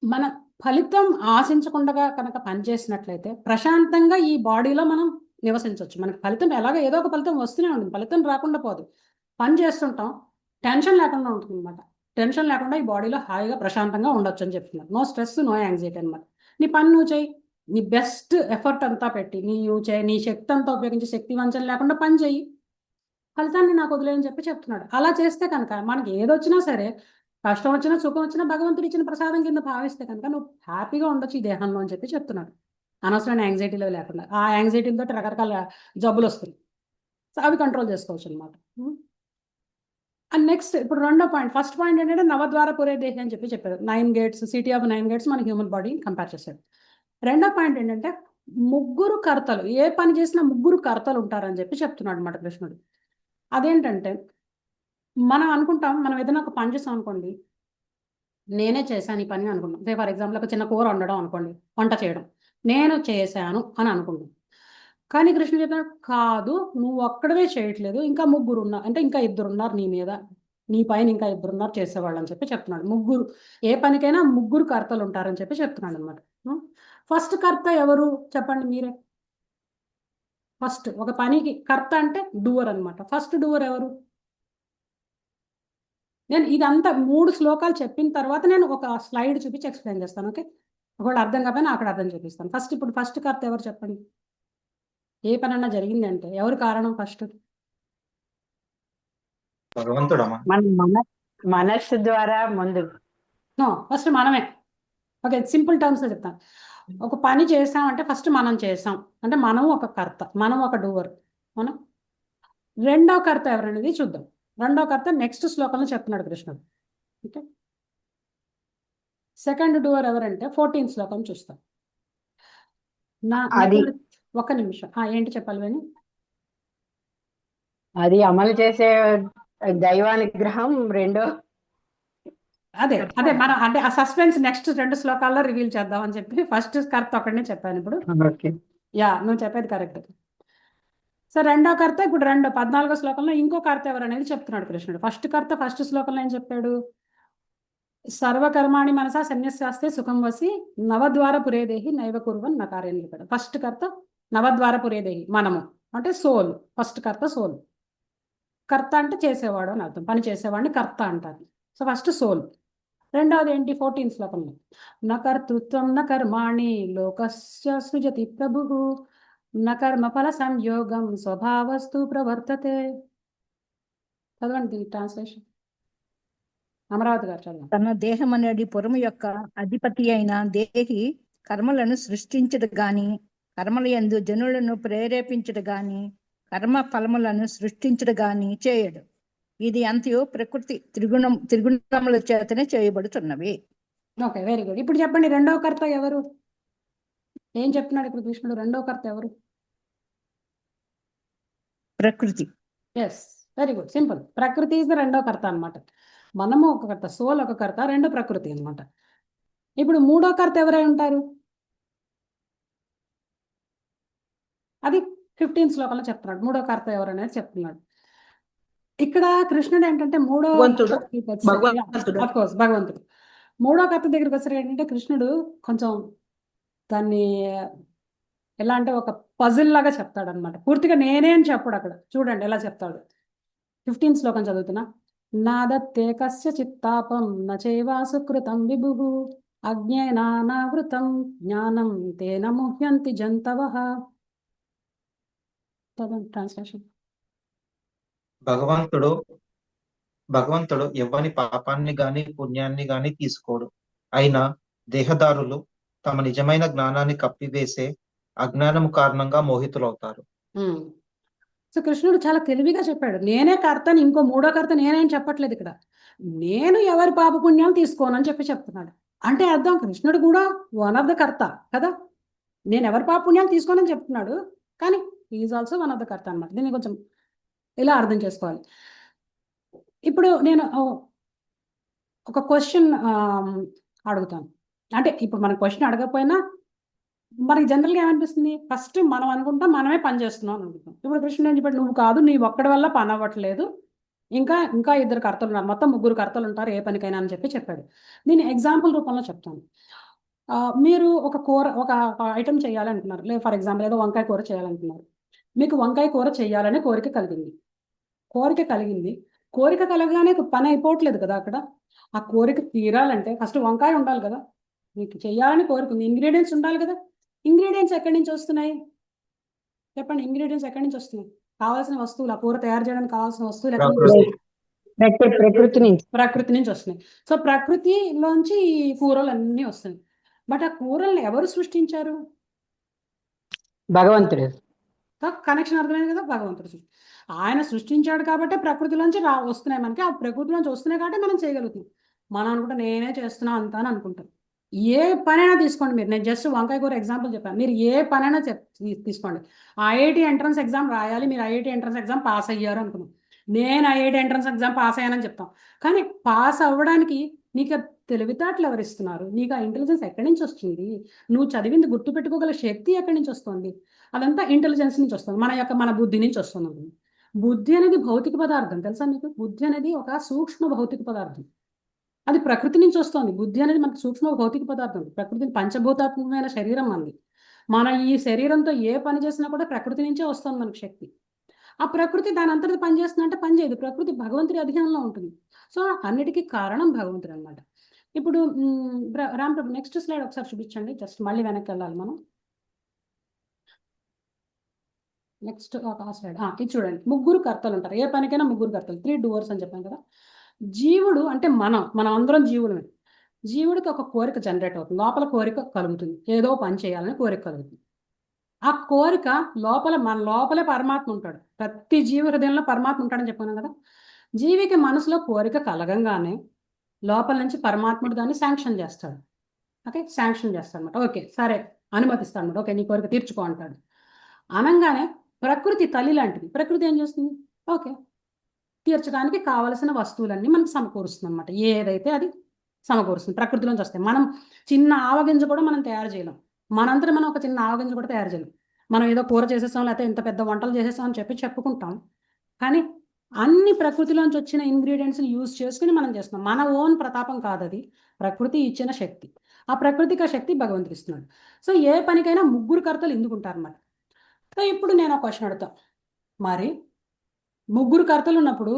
మన ఫలితం ఆశించకుండా కనుక పనిచేసినట్లయితే ప్రశాంతంగా ఈ బాడీలో మనం నివసించవచ్చు. మనకి ఫలితం ఎలాగో ఏదో ఒక ఫలితం వస్తూనే ఉంటుంది, ఫలితం రాకుండా పోదు. పని చేస్తుంటాం, టెన్షన్ లేకుండా ఉంటుంది అనమాట. టెన్షన్ లేకుండా ఈ బాడీలో హాయిగా ప్రశాంతంగా ఉండొచ్చు అని చెప్తున్నారు. నో స్ట్రెస్, నో యాంగ్జైటీ అనమాట. నీ పని నువ్వు చేయి, నీ బెస్ట్ ఎఫర్ట్ అంతా పెట్టి నీ శక్తి అంతా ఉపయోగించి, శక్తి వంచన లేకుండా పని చేయి, ఫలితాన్ని నాకు వదిలేయని చెప్పి చెప్తున్నాడు. అలా చేస్తే కనుక మనకి ఏదొచ్చినా సరే, కష్టం వచ్చినా సుఖం వచ్చినా భగవంతుడు ఇచ్చిన ప్రసాదం కింద భావిస్తే కనుక నువ్వు హ్యాపీగా ఉండొచ్చు ఈ దేహంలో అని చెప్పి చెప్తున్నాడు. అనవసరమైన యాంగ్జైటీలో లేకుండా. ఆ యాంగ్జైటీతో రకరకాల జబ్బులు వస్తుంది. సో అవి కంట్రోల్ చేసుకోవచ్చు అనమాట. అండ్ నెక్స్ట్ ఇప్పుడు 2వ పాయింట్. ఫస్ట్ పాయింట్ ఏంటంటే నవద్వార పురే దేహి అని చెప్పి చెప్పారు. 9 గేట్స్, సిటీ ఆఫ్ 9 గేట్స్ మన హ్యూమన్ బాడీ కంపేర్ చేశాడు. 2వ పాయింట్ ఏంటంటే 3 కర్తలు, ఏ పని చేసినా 3 కర్తలు ఉంటారని చెప్పి చెప్తున్నాడు అనమాట కృష్ణుడు. అదేంటంటే మనం అనుకుంటాం, మనం ఏదైనా ఒక పని చేస్తాం అనుకోండి, నేనే చేశాను ఈ పని అనుకుంటాం. సే ఫర్ ఎగ్జాంపుల్ ఒక చిన్న కూర వండడం అనుకోండి, వంట చేయడం నేను చేశాను అని అనుకుంటాం. కానీ కృష్ణుడు చెప్తున్నాడు కాదు, నువ్వు ఒక్కడవే చేయట్లేదు, ఇంకా ముగ్గురు ఉన్నారు, అంటే ఇంకా ఇద్దరు ఉన్నారు నీ మీద, నీ పైన ఇంకా ఇద్దరు ఉన్నారు చేసేవాళ్ళు అని చెప్పి చెప్తున్నాడు. ముగ్గురు, ఏ పనికైనా ముగ్గురు కర్తలు ఉంటారని చెప్పి చెప్తున్నాడు అనమాట. ఫస్ట్ కర్త ఎవరు చెప్పండి మీరే. ఫస్ట్ ఒక పనికి కర్త అంటే డూవర్ అనమాట. ఫస్ట్ డూవర్ ఎవరు? నేను ఇదంతా 3 శ్లోకాలు చెప్పిన తర్వాత నేను ఒక స్లైడ్ చూపించి ఎక్స్ప్లెయిన్ చేస్తాను. ఓకే, ఒకవేళ అర్థం కాకపోయినా అక్కడ అర్థం చూపిస్తాను. ఇప్పుడు ఫస్ట్ కర్త ఎవరు చెప్పండి. ఏ పనన్నా జరిగింది అంటే ఎవరు కారణం ఫస్ట్? భగవంతుడమ్మా. మన మనస్సు ద్వారా ముందు నో, ఫస్ట్ మనమే. ఓకే, సింపుల్ టర్మ్స్ చెప్తాను. ఒక పని చేసాం అంటే ఫస్ట్ మనం చేసాం అంటే మనం ఒక కర్త, మనం ఒక డూవర్. మనం రెండో కర్త ఎవరనేది చూద్దాం. రెండో కర్త నెక్స్ట్ శ్లోకంలో చెప్తున్నాడు కృష్ణుడు. ఓకే, సెకండ్ డూవర్ ఎవరంటే 14th శ్లోకం చూస్తాం. అది ఒక్క నిమిషం, ఏంటి చెప్పాలి అని. అది అమలు చేసే దైవానుగ్రహం రెండో అదే మనం అంటే ఆ సస్పెన్స్ నెక్స్ట్ 2 శ్లోకాల్లో రివీల్ చేద్దాం అని చెప్పి ఫస్ట్ కర్త ఒకటినే చెప్పాను ఇప్పుడు. ఓకే నువ్వు చెప్పేది కరెక్ట్. సో రెండో కర్త ఇప్పుడు 14వ శ్లోకంలో ఇంకో కర్త ఎవరు అనేది చెప్తున్నాడు కృష్ణుడు. ఫస్ట్ కర్త ఫస్ట్ శ్లోకంలో ఏం చెప్పాడు? సర్వకర్మాణి మనసా సన్యస్యాస్తే సుఖం వసి నవద్వార పురేదేహి నైవ కుర్వన్ నకార్యం చెప్పాడు. ఫస్ట్ కర్త నవద్వార పురేదేహి, మనము అంటే సోల్. ఫస్ట్ కర్త సోల్. కర్త అంటే చేసేవాడు అని అర్థం, పని చేసేవాడిని కర్త అంటారు. So first soul. రెండవది ఏంటి? 14th శ్లోకంలో న కర్తృత్వం న కర్మాణి లోకస్య సృజతి ప్రభు న కర్మ ఫల సంయోగం స్వభావస్తు ప్రవర్తతే. చదవండి ట్రాన్స్లేషన్, అమరావతి గారు చదవండి. తన దేహం అనేది పురము యొక్క అధిపతి అయిన దేహి కర్మలను సృష్టించడు గాని, కర్మల యందు జనులను ప్రేరేపించడు గాని, కర్మ ఫలములను సృష్టించడు గాని చేయడు. ఇది అంతయు ప్రకృతి త్రిగుణముల చేతనే చేయబడుతున్నవి. Okay, very good. ఇప్పుడు చెప్పండి రెండవ కర్త ఎవరు? ఏం చెప్తున్నాడు ఇప్పుడు కృష్ణుడు? రెండవ కర్త ఎవరు? ప్రకృతి. Yes, very good, simple. ప్రకృతి ఇస్ ద రెండో కర్త అనమాట. మనము ఒక కర్త, సోల్ ఒక కర్త, రెండో ప్రకృతి అనమాట. ఇప్పుడు మూడో కర్త ఎవరై ఉంటారు? అది 15th శ్లోకంలో చెప్తున్నాడు. మూడో కర్త ఎవరు అనేది చెప్తున్నాడు. ఇక్కడ కృష్ణుడు ఏంటంటే భగవంతుడు. భగవంతుడు మూడో కర్త దగ్గరికి వచ్చారు. ఏంటంటే కృష్ణుడు కొంచెం దాన్ని ఎలా అంటే ఒక పజిల్ లాగా చెప్తాడు అనమాట. పూర్తిగా నేనే అని చెప్పాడు అక్కడ. చూడండి ఎలా చెప్తాడు. 15th శ్లోకం చదువుతున్నా. నాదత్తే కస్య చిత్తాపం నచైవా సుకృతం విభు అజ్ఞేనానావృతం జ్ఞానం తేన ముహ్యంతి జంతవః. ట్రాన్స్లేషన్. భగవంతుడు ఎవ్వని పాపాన్ని గాని పుణ్యాన్ని గాని తీసుకోడు. అయినా దేహదారులు తమ నిజమైన జ్ఞానాన్ని కప్పివేసే అజ్ఞానము కారణంగా మోహితులవుతారు. సో కృష్ణుడు చాలా తెలివిగా చెప్పాడు. నేనే కర్తని, ఇంకో మూడో కర్త నేనేం చెప్పట్లేదు ఇక్కడ. నేను ఎవరి పాపపుణ్యాలు తీసుకోనని చెప్పి చెప్తున్నాడు. అంటే అర్థం కృష్ణుడు కూడా వన్ ఆఫ్ ద కర్త కదా. నేను ఎవరి పాపపుణ్యాలు తీసుకోనని చెప్తున్నాడు, కానీ is also one of the కర్త అనమాట. దీన్ని కొంచెం ఇలా అర్థం చేసుకోవాలి. ఇప్పుడు నేను ఒక క్వశ్చన్ అడుగుతాను. అంటే ఇప్పుడు మన క్వశ్చన్ అడగకపోయినా మనకి జనరల్గా ఏమనిపిస్తుంది? ఫస్ట్ మనం అనుకుంటాం మనమే పని చేస్తున్నాం అని అనుకుంటాం. ఇప్పుడు కృష్ణుడు ఏం చెప్పాడు? నువ్వు కాదు, నీ ఒక్కడి వల్ల పని అవ్వట్లేదు, ఇంకా ఇద్దరు కర్తలు ఉన్నారు, మొత్తం ముగ్గురు కర్తలు ఉంటారు ఏ పనికైనా అని చెప్పి చెప్పాడు. దీన్ని ఎగ్జాంపుల్ రూపంలో చెప్తాను. మీరు ఒక కూర, ఒక ఐటెం చేయాలంటున్నారు. లేదు ఫర్ ఎగ్జాంపుల్ ఏదో వంకాయ కూర చేయాలంటున్నారు. మీకు వంకాయ కూర చేయాలనే కోరిక కలిగింది. కోరిక కలగగానే పని అయిపోవట్లేదు కదా అక్కడ. ఆ కోరిక తీరాలంటే ఫస్ట్ వంకాయ ఉండాలి కదా. మీకు చేయాలని కోరిక ఉంది, ఇంగ్రీడియంట్స్ ఉండాలి కదా. ఇంగ్రీడియంట్స్ ఎక్కడి నుంచి వస్తున్నాయి చెప్పండి? ఇంగ్రీడియంట్స్ ఎక్కడి నుంచి వస్తున్నాయి? కావాల్సిన వస్తువులు, ఆ కూర తయారు చేయడానికి కావాల్సిన వస్తువులు ఎక్కడి నుంచి వస్తున్నాయి? ప్రకృతి నుంచి వస్తున్నాయి. సో ప్రకృతిలోంచి ఈ కూరలు అన్నీ వస్తున్నాయి. బట్ ఆ కూరల్ని ఎవరు సృష్టించారు? భగవంతుడు. కనెక్షన్ అర్థమైంది కదా. భగవంతుడు ఆయన సృష్టించాడు కాబట్టి ప్రకృతిలోంచి వస్తున్నాయి మనకి. ఆ ప్రకృతిలోంచి వస్తున్నాయి కాబట్టి మనం చేయగలుగుతున్నాం. మనం అనుకుంటా నేనే చేస్తున్నా అంతా అని అనుకుంటాం. ఏ పనైనా తీసుకోండి మీరు. నేను జస్ట్ వంకాయ కూర ఎగ్జాంపుల్ చెప్పాను. మీరు ఏ పనైనా తీసుకోండి. ఐఐటి ఎంట్రన్స్ ఎగ్జామ్ రాయాలి, మీరు ఐఐటి ఎంట్రన్స్ ఎగ్జామ్ పాస్ అయ్యారు అనుకున్నాం. నేను ఐఐటి ఎంట్రన్స్ ఎగ్జామ్ పాస్ అయ్యానని చెప్తాం. కానీ పాస్ అవ్వడానికి నీకు ఆ తెలివితేటలు ఎవరు ఇస్తున్నారు? నీకు ఆ ఇంటెలిజెన్స్ ఎక్కడి నుంచి వస్తుంది? నువ్వు చదివింది గుర్తుపెట్టుకోగల శక్తి ఎక్కడి నుంచి వస్తుంది? అదంతా ఇంటెలిజెన్స్ నుంచి వస్తుంది, మన బుద్ధి నుంచి వస్తుంది. బుద్ధి అనేది భౌతిక పదార్థం, తెలుసా మీకు? బుద్ధి అనేది ఒక సూక్ష్మ భౌతిక పదార్థం. అది ప్రకృతి నుంచి వస్తుంది. బుద్ధి అనేది మనకు సూక్ష్మ భౌతిక పదార్థం. ప్రకృతి పంచభూతాత్మకమైన శరీరం మనది. మన ఈ శరీరంతో ఏ పని చేసినా కూడా ప్రకృతి నుంచే వస్తుంది మనకు శక్తి. ఆ ప్రకృతి దాని అంతటి పని చేస్తుందంటే పని చేయదు. ప్రకృతి భగవంతుడి అధీనంలో ఉంటుంది. సో అన్నిటికీ కారణం భగవంతుడు అనమాట. ఇప్పుడు రామ్ ప్రభు నెక్స్ట్ స్లైడ్ ఒకసారి చూపించండి. జస్ట్ మళ్ళీ వెనక్కి వెళ్ళాలి మనం. నెక్స్ట్ ఒక స్లైడ్ ఇది చూడండి. ముగ్గురు కర్తలు ఉంటారు. ఏ పనికైనా ముగ్గురు కర్తలు, 3 డూవర్స్ అని చెప్పాను కదా. జీవుడు అంటే మనం అందరం జీవులమే. జీవుడికి ఒక కోరిక జనరేట్ అవుతుంది, లోపల కోరిక కలుగుతుంది, ఏదో పని చేయాలని కోరిక కలుగుతుంది. ఆ కోరిక మన లోపలే పరమాత్మ ఉంటాడు. ప్రతి జీవి హృదయంలో పరమాత్మ ఉంటాడని చెప్పాను కదా. జీవికి మనసులో కోరిక కలగంగానే లోపల నుంచి పరమాత్ముడు దాన్ని శాంక్షన్ చేస్తాడు. ఓకే, శాంక్షన్ చేస్తాడు అనమాట. ఓకే సరే, అనుమతిస్తాడు అనమాట. ఓకే నీ కోరిక తీర్చుకో అంటాడు. అనగానే ప్రకృతి తల్లి లాంటిది. ప్రకృతి ఏం చేస్తుంది? ఓకే, తీర్చడానికి కావలసిన వస్తువులన్నీ మనకు సమకూరుస్తుంది అనమాట. ఏదైతే అది సమకూరుస్తుంది, ప్రకృతిలోంచి వస్తాయి. మనం చిన్న ఆవగింజ కూడా మనం తయారు చేయలేం. మనంతా మనం ఒక చిన్న ఆవగింజ కూడా తయారు చేయలేం. మనం ఏదో కూర చేసేసాం, లేకపోతే ఇంత పెద్ద వంటలు చేసేసాం అని చెప్పుకుంటాం. కానీ అన్ని ప్రకృతిలోంచి వచ్చిన ఇంగ్రీడియంట్స్ని యూజ్ చేసుకుని మనం చేస్తున్నాం. మన ఓన్ ప్రతాపం కాదు, అది ప్రకృతి ఇచ్చిన శక్తి. ఆ ప్రకృతికి ఆ శక్తి భగవంతుడు ఇస్తున్నాడు. సో ఏ పనికైనా ముగ్గురు కర్తలు ఎందుకుంటారన్నమాట. సో ఇప్పుడు నేను ఒక క్వశ్చన్ అడుగుతాను. మరి ముగ్గురు కర్తలు ఉన్నప్పుడు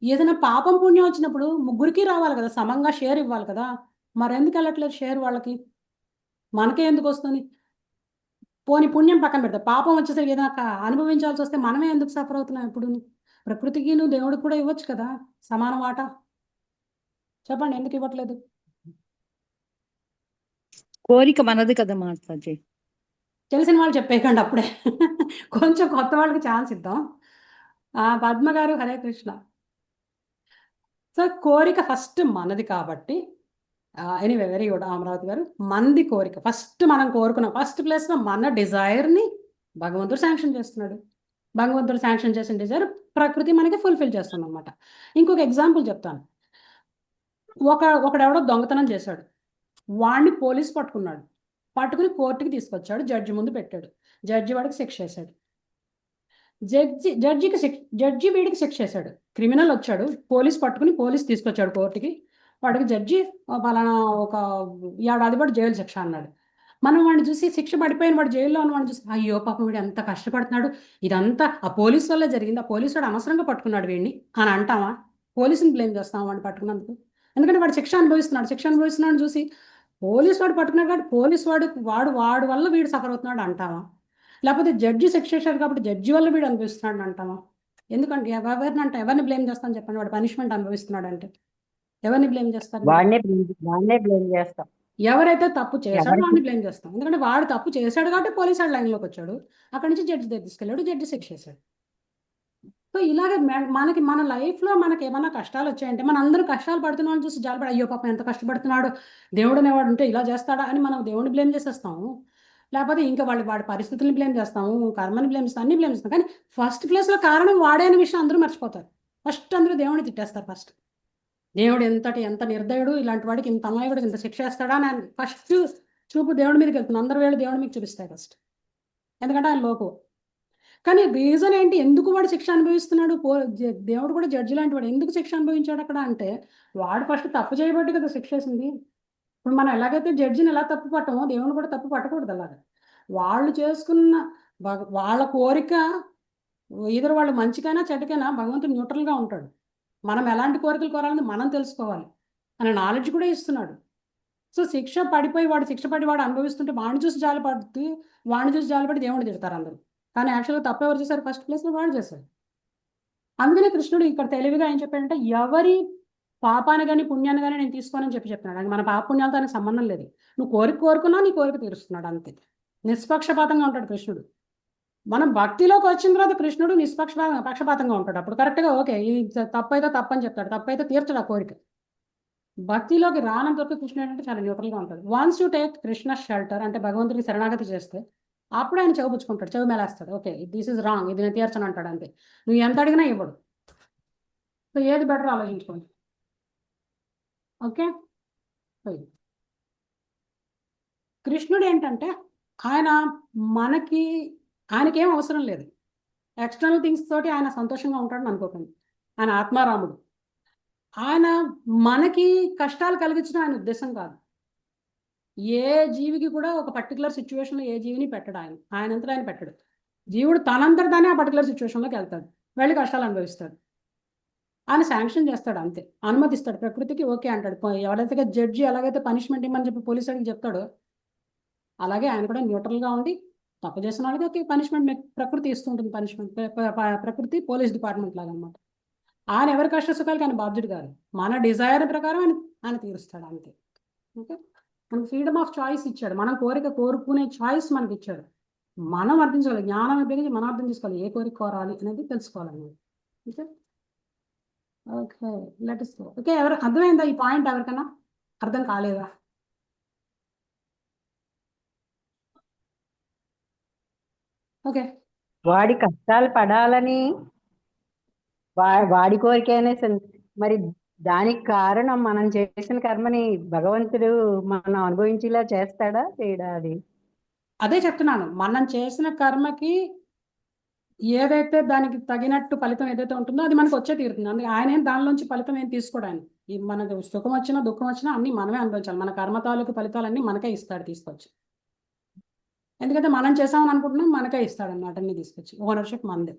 ఏదైనా పాపం పుణ్యం వచ్చినప్పుడు ముగ్గురికి రావాలి కదా, సమంగా షేర్ ఇవ్వాలి కదా. మరి ఎందుకు వెళ్ళట్లేదు షేర్ వాళ్ళకి? మనకే ఎందుకు వస్తుంది? పోని పుణ్యం పక్కన పెడతా, పాపం వచ్చేసరికి ఏదైనా అనుభవించాల్సి వస్తే మనమే ఎందుకు సఫర్ అవుతున్నాం? ఇప్పుడు ప్రకృతికి నువ్వు దేవుడికి కూడా ఇవ్వచ్చు కదా సమాన వాటా. చెప్పండి ఎందుకు ఇవ్వట్లేదు? కోరిక మనది కదా మాతాజీ. తెలిసిన వాళ్ళు చెప్పేయకండి అప్పుడే. కొంచెం కొత్త వాళ్ళకి ఛాన్స్ ఇద్దాం. పద్మ గారు హరే కృష్ణ. సో కోరిక ఫస్ట్ మనది కాబట్టి, ఎనీవే వెరీ గుడ్ అమరావతి గారు. మంది కోరిక ఫస్ట్ మనం కోరుకున్నాం. ఫస్ట్ ప్లేస్లో మన డిజైర్ని భగవంతుడు శాంక్షన్ చేస్తున్నాడు. భగవంతుడు శాంక్షన్ చేసిన డిజైర్ ప్రకృతి మనకి ఫుల్ఫిల్ చేస్తుంది అనమాట. ఇంకొక ఎగ్జాంపుల్ చెప్తాను. ఒకడెవడో దొంగతనం చేశాడు. వాడిని పోలీసు పట్టుకుని కోర్టుకి తీసుకొచ్చాడు, జడ్జి ముందు పెట్టాడు. జడ్జి వాడికి శిక్ష వేశాడు. జడ్జి వీడికి శిక్ష వేశాడు. క్రిమినల్ వచ్చాడు, పోలీస్ తీసుకొచ్చాడు కోర్టుకి. వాడికి జడ్జి పలానా ఒక 1 ఏడాది పాటు జైలు శిక్ష అన్నాడు. మనం వాడిని చూసి, శిక్ష పడిపోయిన వాడు జైల్లో ఉన్న వాడిని చూసి, అయ్యో పాపం వీడు ఎంత కష్టపడుతున్నాడు, ఇదంతా ఆ పోలీస్ వల్ల జరిగింది, ఆ పోలీసు వాడు అనవసరంగా పట్టుకున్నాడు వీడిని అని అంటామా? పోలీసుని బ్లేమ్ చేస్తాం వాడిని పట్టుకున్నందుకు. ఎందుకంటే వాడు శిక్ష అనుభవిస్తున్నాడు చూసి, పోలీసు వాడు పట్టుకున్నాడు కాబట్టి వాడు వల్ల వీడు సఫర్ అవుతున్నాడు అంటావా? లేకపోతే జడ్జి శిక్ష చేశాడు కాబట్టి జడ్జి వల్ల వీడు అనుభవిస్తున్నాడు అంటావా? ఎందుకంటే ఎవరిని బ్లేమ్ చేస్తాను చెప్పండి? వాడు పనిష్మెంట్ అనుభవిస్తున్నాడు అంటే ఎవరిని బ్లేమ్ చేస్తారు? వాడినే బ్లేమ్ చేస్తాం. ఎవరైతే తప్పు చేశాడో వాడిని బ్లేమ్ చేస్తాం. ఎందుకంటే వాడు తప్పు చేశాడు కాబట్టి పోలీసు వాడు లైన్లోకి వచ్చాడు, అక్కడి నుంచి జడ్జి దగ్గర తీసుకెళ్ళాడు, జడ్జి శిక్ష చేశాడు. సో ఇలాగే మన లైఫ్లో మనకి ఏమైనా కష్టాలు వచ్చాయంటే, మన అందరూ కష్టాలు పడుతున్న వాళ్ళని చూసి జాలిపడి, అయ్యో పాపం ఎంత కష్టపడుతున్నాడు, దేవుడు అనేవాడు ఉంటే ఇలా చేస్తాడా అని మనం దేవుడిని బ్లేమ్ చేసేస్తాము. లేకపోతే ఇంకా వాడి పరిస్థితుల్ని బ్లేమ్ చేస్తాము, కర్మని బ్లేమ్ చేస్తాం, అన్ని బ్లేమ్ చేస్తాం. కానీ ఫస్ట్ ప్లేస్లో కారణం వాడే అనే విషయం అందరూ మర్చిపోతారు. ఫస్ట్ అందరూ దేవుడిని తిట్టేస్తారు. ఫస్ట్ దేవుడు ఎంత నిర్దయుడు, ఇలాంటి వాడికి ఇంత అమాయకుడికి ఇంత శిక్ష వేస్తాడా అని ఫస్ట్ చూపు దేవుడి మీదకి వెళ్తుంది. అందరు వేళ్ళు దేవుడి మీకు చూపిస్తాయి ఫస్ట్, ఎందుకంటే ఆయన లోకు. కానీ రీజన్ ఏంటి? ఎందుకు వాడు శిక్ష అనుభవిస్తున్నాడు? దేవుడు కూడా జడ్జి లాంటి వాడు, ఎందుకు శిక్ష అనుభవించాడు అక్కడ అంటే, వాడు ఫస్ట్ తప్పు చేయబట్టి కదా శిక్ష వేసింది. ఇప్పుడు మనం ఎలాగైతే జడ్జిని ఎలా తప్పు పట్టమో, దేవుని కూడా తప్పు పట్టకూడదు. అలాగా వాళ్ళు చేసుకున్న వాళ్ళ కోరిక, ఎదురు వాళ్ళు మంచికైనా చెడ్డకైనా భగవంతుడు న్యూట్రల్గా ఉంటాడు. మనం ఎలాంటి కోరికలు కోరాలని మనం తెలుసుకోవాలి అనే నాలెడ్జ్ కూడా ఇస్తున్నాడు. సో శిక్ష పడి వాడు అనుభవిస్తుంటే వాడిని చూసి జాలిపడి దేవుడు తిడతారు అందరూ. కానీ యాక్చువల్గా తప్పు ఎవరు చేశారు? ఫస్ట్ ప్లేస్లో వాడు చేశారు. అందుకనే కృష్ణుడు ఇక్కడ తెలివిగా ఏం చెప్పాడంటే, ఎవరి పాపాన్ని కానీ పుణ్యాన్ని కానీ నేను తీసుకోనని చెప్పినాడు. అది మన పాప పుణ్యాలతో ఆయనకు సంబంధం లేదు. నువ్వు కోరుకున్నా నీ కోరిక తీరుస్తున్నాడు అంతే. నిష్పక్షపాతంగా ఉంటాడు కృష్ణుడు. మనం భక్తిలోకి వచ్చిన తర్వాత కృష్ణుడు పక్షపాతంగా ఉంటాడు. అప్పుడు కరెక్ట్గా ఓకే, ఇది తప్పైతే తప్పని చెప్తాడు, తప్పైతే తీర్చడు ఆ కోరిక. భక్తిలోకి రానంత వరకు కృష్ణుడు అంటే చాలా న్యూట్రల్గా ఉంటాడు. Once you take Krishna shelter అంటే భగవంతుడికి శరణాగతి చేస్తే, అప్పుడు ఆయన చెవుపుచ్చుకుంటాడు, చెవు మేలేస్తాడు. ఓకే దిస్ ఇస్ రాంగ్, ఇది నేను తీర్చను అంటాడు అంతే. నువ్వు ఎంత అడిగినా ఇవ్వడు. సో ఏది బెటర్ ఆలోచించుకోండి. ఓకే. కృష్ణుడు ఏంటంటే ఆయన మనకి ఆయనకేం అవసరం లేదు. ఎక్స్టర్నల్ థింగ్స్ తోటి ఆయన సంతోషంగా ఉంటాడని అనుకోకండి. ఆయన ఆత్మారాముడు. ఆయన మనకి కష్టాలు కలిగించడం ఆయన ఉద్దేశం కాదు. ఏ జీవికి కూడా ఒక పర్టికులర్ సిచ్యువేషన్లో ఏ జీవిని పెట్టడు ఆయన. ఆయనంతటా ఆయన పెట్టడు. జీవుడు తనంతటానే ఆ పర్టికులర్ సిచ్యువేషన్లోకి వెళ్తాడు, వెళ్ళి కష్టాలు అనుభవిస్తాడు. ఆయన శాంక్షన్ చేస్తాడు అంతే, అనుమతిస్తాడు. ప్రకృతికి ఓకే అంటాడు. ఎవరైతే జడ్జి ఎలాగైతే పనిష్మెంట్ ఇమ్మని చెప్పి పోలీసు వాడికి చెప్తాడో, అలాగే ఆయన కూడా న్యూట్రల్గా ఉండి తప్పు చేసిన వాళ్ళకి ఓకే పనిష్మెంట్ ప్రకృతి ఇస్తూ ఉంటుంది. పనిష్మెంట్ ప్రకృతి పోలీస్ డిపార్ట్మెంట్ లాగా అనమాట. ఆయన ఎవరి కష్ట సుఖాలకి ఆయన బాధ్యుడు కాదు. మన డిజైర్ ప్రకారం ఆయన తీరుస్తాడు అంతే. ఓకే, మనకు ఫ్రీడమ్ ఆఫ్ చాయిస్ ఇచ్చాడు. మనం కోరుకునే చాయిస్ మనకి ఇచ్చాడు. మనం అర్థించుకోవాలి, జ్ఞానం ఉపయోగించి మనం అర్థం చేసుకోవాలి ఏ కోరిక కోరాలి అనేది తెలుసుకోవాలన్నమాట. Okay okay let us go. Okay, ఎవరు అర్థమైందా ఈ పాయింట్? ఎవరికైనా అర్థం కాలేదా? ఓకే, వాడి కష్టాలు పడాలని వాడి కోరికనే మరి దానికి కారణం మనం చేసిన కర్మని భగవంతుడు మనం అనుభవించేలా చేస్తాడా చేయడా? అది అదే చెప్తున్నాను. మనం చేసిన కర్మకి ఏదైతే దానికి తగినట్టు ఫలితం ఏదైతే ఉంటుందో అది మనకు వచ్చే తీరుతుంది. అందుకే ఆయన ఏం దానిలోంచి ఫలితం ఏం తీసుకోవడానికి. ఈ మనకు సుఖం వచ్చినా దుఃఖం వచ్చినా అన్ని మనమే అనుభవించాలి. మన కర్మ తాలూకు ఫలితాలన్నీ మనకే ఇస్తాడు తీసుకొచ్చి. ఎందుకంటే మనం చేసామని అనుకుంటున్నాం, మనకే ఇస్తాడు అన్నమాట అన్ని తీసుకొచ్చి. ఓనర్షిప్ మనదే.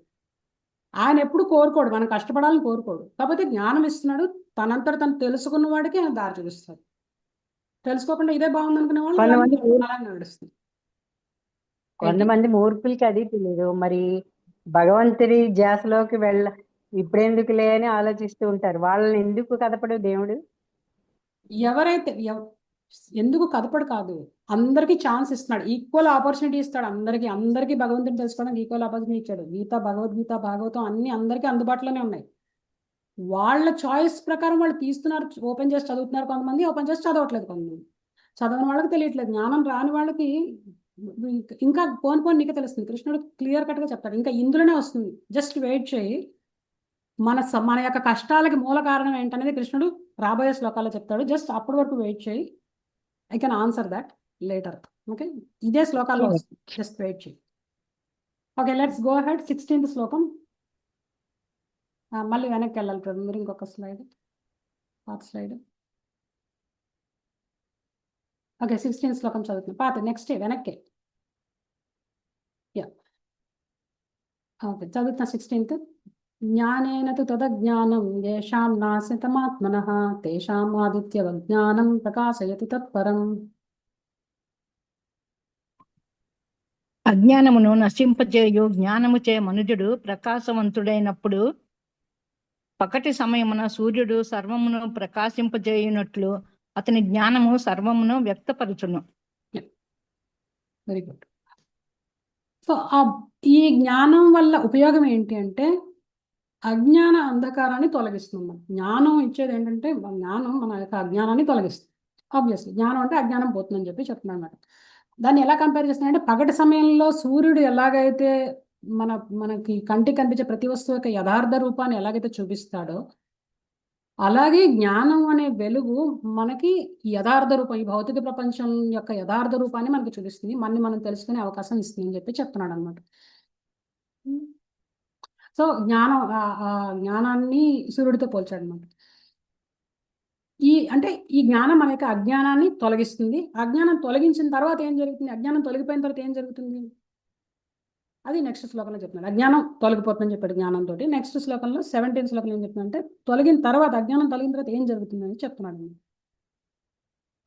ఆయన ఎప్పుడు కోరుకోడు, మనం కష్టపడాలని కోరుకోడు. కాకపోతే జ్ఞానం ఇస్తున్నాడు. తనంతట తను తెలుసుకున్న వాడికి ఆయన దారి చూపిస్తాడు. తెలుసుకోకుండా ఇదే బాగుంది అనుకునే వాళ్ళు కొంతమంది అలాగే నడుస్తుంది. కొంతమంది మూర్ఖులకి అది తెలియదు. మరి భగవంతుడి ధ్యాసలోకి ఇప్పుడెందుకులే అని ఆలోచిస్తూ ఉంటారు. వాళ్ళని ఎందుకు కదపడు దేవుడు? ఎవరైతే ఎందుకు కదపడు కాదు, అందరికీ ఛాన్స్ ఇస్తున్నాడు. ఈక్వల్ ఆపర్చునిటీ ఇస్తాడు అందరికీ భగవంతుని తెలుసుకోవడానికి ఈక్వల్ ఆపర్చునిటీ ఇచ్చాడు. గీత, భగవద్గీత, భాగవతం అన్ని అందరికీ అందుబాటులోనే ఉన్నాయి. వాళ్ళ చాయిస్ ప్రకారం వాళ్ళు తీస్తున్నారు, ఓపెన్ చేసి చదువుతున్నారు. కొంతమంది ఓపెన్ చేసి చదవట్లేదు. కొంతమంది చదవని వాళ్ళకి తెలియట్లేదు. జ్ఞానం రాని వాళ్ళకి ఇంకా పోను నీకే తెలుస్తుంది. కృష్ణుడు క్లియర్ కట్గా చెప్తాడు, ఇంకా ఇందులోనే వస్తుంది, జస్ట్ వెయిట్ చేయి. మన యొక్క కష్టాలకి మూల కారణం ఏంటనేది కృష్ణుడు రాబోయే శ్లోకాల్లో చెప్తాడు. జస్ట్ అప్పటి వరకు వెయిట్ చేయి. I can answer that later. Okay, ఇదే శ్లోకాల్లో వస్తుంది, జస్ట్ వెయిట్ చేయి. Okay, let's go head. 16th శ్లోకం. మళ్ళీ వెనక్కి వెళ్ళాలి కదా మీరు, ఇంకొక స్లైడ్, పాత స్లైడ్. ఓకే, 16th శ్లోకం చదువుతున్నాం. పాత నెక్స్ట్ వెనక్కి. యా ఓకే, చదువుతున్నా 16th. జ్ఞానేన తు తదజ్ఞానం యేషాం నాశితమాత్మనః తేషాం ఆదిత్యవజ్ఞానం ప్రకాశయతి తత్పరం. అజ్ఞానమును నశింపజేయు జ్ఞానముచే మనుజుడు ప్రకాశవంతుడైనప్పుడు పకటి సమయమున సూర్యుడు సర్వమును ప్రకాశింపజేయునట్లు అతని జ్ఞానము సర్వమును వ్యక్తపరచును. Very good. సో ఈ జ్ఞానం వల్ల ఉపయోగం ఏంటి అంటే అజ్ఞాన అంధకారాన్ని తొలగిస్తుంది. జ్ఞానం ఇచ్చేది ఏంటంటే జ్ఞానం మన యొక్క అజ్ఞానాన్ని తొలగిస్తుంది. ఆబ్వియస్లీ జ్ఞానం అంటే అజ్ఞానం పోతుందని చెప్పి చెప్తున్నాను అన్నమాట. దాన్ని ఎలా కంపేర్ చేస్తున్నానంటే పగటి సమయంలో సూర్యుడు ఎలాగైతే మనకి కంటికి కనిపించే ప్రతి వస్తువు యొక్క యథార్థ రూపాన్ని ఎలాగైతే చూపిస్తాడో, అలాగే జ్ఞానం అనే వెలుగు మనకి యథార్థ రూపం, ఈ భౌతిక ప్రపంచం యొక్క యథార్థ రూపాన్ని మనకి చూపిస్తుంది. మనం తెలుసుకునే అవకాశం ఇస్తుంది అని చెప్పి చెప్తున్నాడు అనమాట. సో జ్ఞానాన్ని సూర్యుడితో పోల్చాడు అనమాట. ఈ జ్ఞానం మన యొక్క అజ్ఞానాన్ని తొలగిస్తుంది. అజ్ఞానం తొలగించిన తర్వాత ఏం జరుగుతుంది? అజ్ఞానం తొలగిపోయిన తర్వాత ఏం జరుగుతుంది? అది నెక్స్ట్ శ్లోకంలో చెప్తున్నాడు. అజ్ఞానం తొలగిపోతుందని చెప్పాడు జ్ఞానంతో. నెక్స్ట్ శ్లోకంలో 17th శ్లోకంలో ఏం చెప్తున్నాడంటే అజ్ఞానం తొలగిన తర్వాత ఏం జరుగుతుందని చెప్తున్నాడు.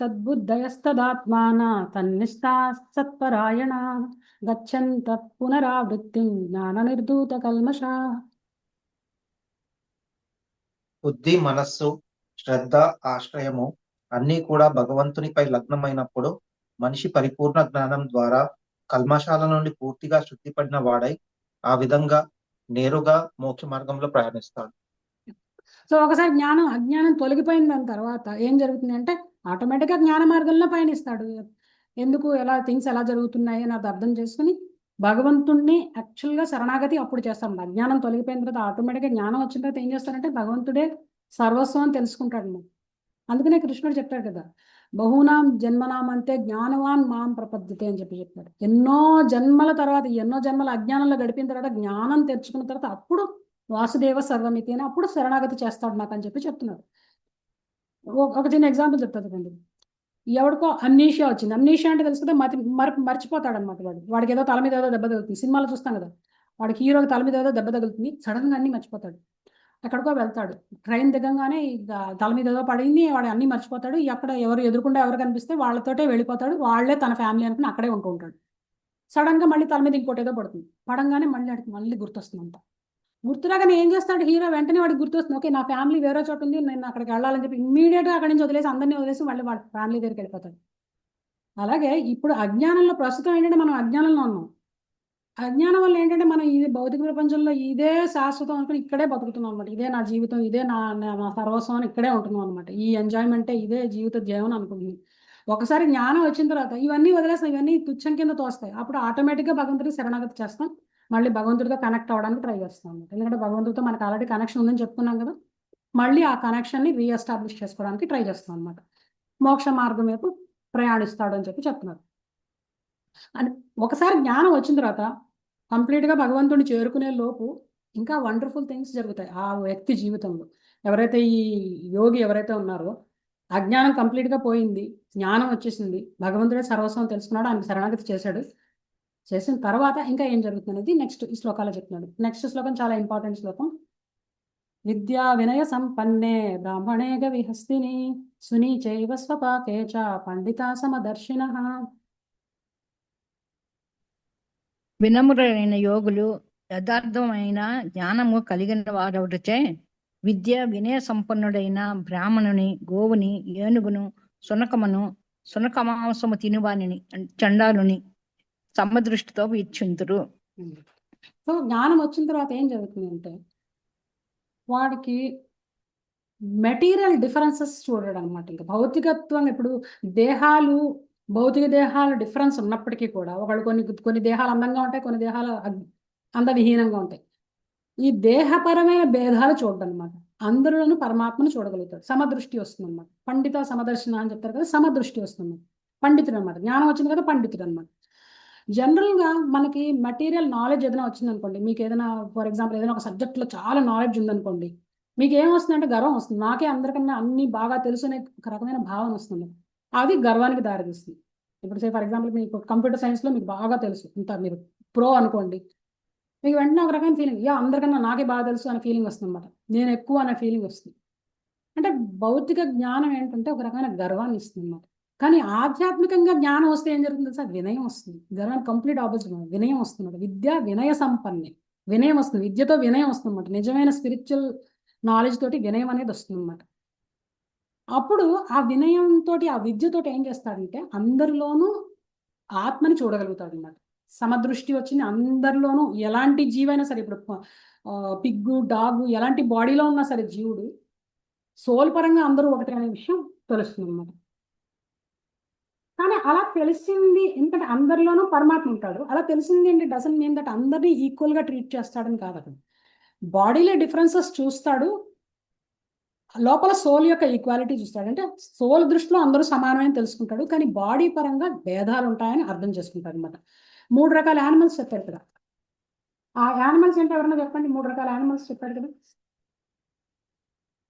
తద్బుద్ధయస్తదాత్మాన తన్నిష్టా సత్పరాయణ గచ్చంత పునరావృత్తిం జ్ఞాన నిర్ధూత కల్మషా. బుద్ధి, మనస్సు, శ్రద్ధ, ఆశ్రయము అన్నీ కూడా భగవంతునిపై లగ్నమైనప్పుడు మనిషి పరిపూర్ణ జ్ఞానం ద్వారా కల్మషాల నుండి పూర్తిగా శుద్ధిపడిన వాడై ఆ విధంగా నేరుగా మోక్ష మార్గంలో ప్రయాణిస్తాడు. సో ఒకసారి అజ్ఞానం తొలగిపోయిన దాని తర్వాత ఏం జరుగుతుంది అంటే ఆటోమేటిక్గా జ్ఞాన మార్గంలో పయనిస్తాడు. ఎందుకు థింగ్స్ ఎలా జరుగుతున్నాయి అని అది అర్థం చేసుకుని భగవంతుణ్ణి యాక్చువల్గా శరణాగతి అప్పుడు చేస్తాడు. అజ్ఞానం తొలగిపోయిన తర్వాత ఆటోమేటిక్గా జ్ఞానం వచ్చిన తర్వాత ఏం చేస్తారంటే భగవంతుడే సర్వస్వం అని తెలుసుకుంటాడు. అందుకనే కృష్ణుడు చెప్పాడు కదా, బహూనాం జన్మనాం అంతే జ్ఞానవాన్ మాం ప్రపద్యతే అని చెప్పాడు. ఎన్నో జన్మల తర్వాత, ఎన్నో జన్మల అజ్ఞానంలో గడిపిన తర్వాత జ్ఞానం తెచ్చుకున్న తర్వాత అప్పుడు వాసుదేవ సర్వమితి అని అప్పుడు శరణాగతి చేస్తాడు నాకు అని చెప్తున్నాడు. ఒక చిన్న ఎగ్జాంపుల్ చెప్తాను చూడండి. ఎవరికో అమ్నీషియా వచ్చింది. అమ్నీషియా అంటే తెలుసు కదా, మర్చిపోతాడు అనమాట. వాడికి ఏదో తల మీద ఏదో దెబ్బ తగులుతుంది. సినిమాలో చూస్తాం కదా, వాడికి హీరోకి తల మీద ఏదో దెబ్బ తగులుతుంది, సడన్ గా అన్ని మర్చిపోతాడు. ఎక్కడికో వెళ్తాడు, ట్రైన్ దిగంగానే తల మీద ఏదో పడింది, వాడు అన్ని మర్చిపోతాడు. అక్కడ ఎవరు ఎదురుకుండా ఎవరు కనిపిస్తే వాళ్ళతోటే వెళ్ళిపోతాడు, వాళ్ళే తన ఫ్యామిలీ అనుకుని అక్కడే ఉంటూ ఉంటాడు. సడన్ గా మళ్ళీ తల మీద ఇంకోటి ఏదో పడుతుంది, పడంగానే మళ్ళీ గుర్తొస్తుంది అంత. గుర్తురాగానే ఏం చేస్తాడు హీరో, వెంటనే వాడికి గుర్తొస్తుంది, ఓకే నా ఫ్యామిలీ వేరే చోట ఉంది, నేను అక్కడికి వెళ్ళాలని చెప్పి ఇమ్మీడియట్ గా అక్కడి నుంచి వదిలేసి అందరినీ వదిలేసి మళ్ళీ వాడి ఫ్యామిలీ దగ్గరికి వెళ్ళిపోతాడు. అలాగే ఇప్పుడు అజ్ఞానంలో, ప్రస్తుతం ఏంటంటే మనం అజ్ఞానంలో ఉన్నాం. అజ్ఞానం వల్ల ఏంటంటే మనం ఇది భౌతిక ప్రపంచంలో ఇదే శాశ్వతం అనుకుని ఇక్కడే బతుకుతున్నాం అనమాట. ఇదే నా జీవితం, ఇదే నా సర్వస్వం అని ఇక్కడే ఉంటున్నాం అనమాట. ఈ ఎంజాయ్మెంటే ఇదే జీవిత జీవనం అనుకుంటుంది. ఒకసారి జ్ఞానం వచ్చిన తర్వాత ఇవన్నీ వదిలేస్తాం, ఇవన్నీ తుచ్చం కింద తోస్తాయి. అప్పుడు ఆటోమేటిక్గా భగవంతుడికి శరణాగతి చేస్తాం, మళ్ళీ భగవంతుడితో కనెక్ట్ అవ్వడానికి ట్రై చేస్తాం అనమాట. ఎందుకంటే భగవంతుడితో మనకు ఆల్రెడీ కనెక్షన్ ఉందని చెప్పుకున్నాం కదా, మళ్ళీ ఆ కనెక్షన్ని రీఎస్టాబ్లిష్ చేసుకోవడానికి ట్రై చేస్తాం అనమాట. మోక్ష మార్గం వైపు ప్రయాణిస్తాడు అని చెప్తున్నారు. అని ఒకసారి జ్ఞానం వచ్చిన తర్వాత కంప్లీట్గా భగవంతుడిని చేరుకునే లోపు ఇంకా వండర్ఫుల్ థింగ్స్ జరుగుతాయి ఆ వ్యక్తి జీవితంలో. ఎవరైతే ఈ యోగి ఎవరైతే ఉన్నారో, అజ్ఞానం కంప్లీట్గా పోయింది, జ్ఞానం వచ్చేసింది, భగవంతుడే సర్వస్వం తెలుసుకున్నాడు, ఆయన శరణాగతి చేశాడు. చేసిన తర్వాత ఇంకా ఏం జరుగుతుంది అనేది నెక్స్ట్ ఈ శ్లోకాలో చెప్తున్నాడు. నెక్స్ట్ శ్లోకం చాలా ఇంపార్టెంట్ శ్లోకం. విద్యా వినయ సంపన్నే బ్రాహ్మణే గవిహస్తిని సునీచైవ స్వపాకే చ పండితా సమదర్శినః. వినమ్రులైన యోగులు యథార్థమైన జ్ఞానము కలిగిన వారవుటచే విద్య వినయ సంపన్నుడైన బ్రాహ్మణుని, గోవుని, ఏనుగును, సునకమాంసము తినువానిని, చండాలుని సమదృష్టితో వీక్షింతురు. సో జ్ఞానం వచ్చిన తర్వాత ఏం జరుగుతుంది అంటే వాడికి మెటీరియల్ డిఫరెన్సెస్ చూడడం అనమాట. ఇంకా భౌతికత్వం, ఇప్పుడు భౌతిక దేహాలు డిఫరెన్స్ ఉన్నప్పటికీ కూడా ఒకళ్ళు కొన్ని దేహాలు అందంగా ఉంటాయి, కొన్ని దేహాలు అందవిహీనంగా ఉంటాయి. ఈ దేహపరమైన భేదాలు చూడడం అనమాట. అందరిలోనూ పరమాత్మను చూడగలుగుతాడు, సమదృష్టి వస్తుంది అనమాట. పండిత సమదర్శన అని చెప్తారు కదా, సమదృష్టి వస్తుంది. పండితుడు అనమాట, జ్ఞానం వచ్చింది కదా పండితుడు అనమాట. జనరల్గా మనకి మెటీరియల్ నాలెడ్జ్ ఏదైనా వచ్చింది అనుకోండి, మీకు ఏదైనా ఫర్ ఎగ్జాంపుల్ ఏదైనా ఒక సబ్జెక్ట్లో చాలా నాలెడ్జ్ ఉందనుకోండి, మీకు ఏం వస్తుందంటే గర్వం వస్తుంది. నాకే అందరికన్నా అన్ని బాగా తెలుసు అనే ఒక రకమైన భావన వస్తుంది. అది గర్వానికి దారితీస్తుంది. ఇప్పుడు ఫర్ ఎగ్జాంపుల్ మీకు కంప్యూటర్ సైన్స్లో మీకు బాగా తెలుసు, ఇంత మీరు ప్రో అనుకోండి, మీకు వెంటనే ఒక రకమైన ఫీలింగ్, అందరికన్నా నాకే బాగా తెలుసు అనే ఫీలింగ్ వస్తుంది అనమాట. నేను ఎక్కువ అనే ఫీలింగ్ వస్తుంది. అంటే భౌతిక జ్ఞానం ఏంటంటే ఒక రకమైన గర్వాన్ని ఇస్తుంది అన్నమాట. కానీ ఆధ్యాత్మికంగా జ్ఞానం వస్తే ఏం జరుగుతుంది సార్, వినయం వస్తుంది. గర్వానికి కంప్లీట్ ఆపోజిట్, వినయం వస్తుంది. విద్య వినయ సంపన్నే, వినయం వస్తుంది. విద్యతో వినయం వస్తుంది అన్నమాట. నిజమైన స్పిరిచువల్ నాలెడ్జ్ తోటి వినయం అనేది వస్తుంది అన్నమాట. అప్పుడు ఆ వినయంతో, ఆ విద్యతోటి ఏం చేస్తాడంటే అందరిలోనూ ఆత్మని చూడగలుగుతాడు అన్నమాట. సమదృష్టి వచ్చింది అందరిలోనూ. ఎలాంటి జీవైనా సరే, ఇప్పుడు పిగ్గు, డాగు, ఎలాంటి బాడీలో ఉన్నా సరే జీవుడు సోల్ పరంగా అందరూ ఒకటే అనే విషయం తెలుస్తుంది అన్నమాట. కానీ అలా తెలిసింది, ఎందుకంటే అందరిలోనూ పరమాత్మ ఉంటాడు, అలా తెలిసింది ఏంటి డజన్ మీన్ దట్ అందరినీ ఈక్వల్గా ట్రీట్ చేస్తాడని కాదు. అతను బాడీలో డిఫరెన్సెస్ చూస్తాడు, లోపల సోల్ యొక్క ఈక్వాలిటీ చూస్తాడు. అంటే సోల్ దృష్టిలో అందరూ సమానమైన తెలుసుకుంటాడు, కానీ బాడీ పరంగా భేదాలు ఉంటాయని అర్థం చేసుకుంటాడు అనమాట. 3 రకాల యానిమల్స్ చెప్పారు కదా, ఆ యానిమల్స్ ఏంటో ఎవరన్నా చెప్పండి. 3 రకాల యానిమల్స్ చెప్పారు కదా,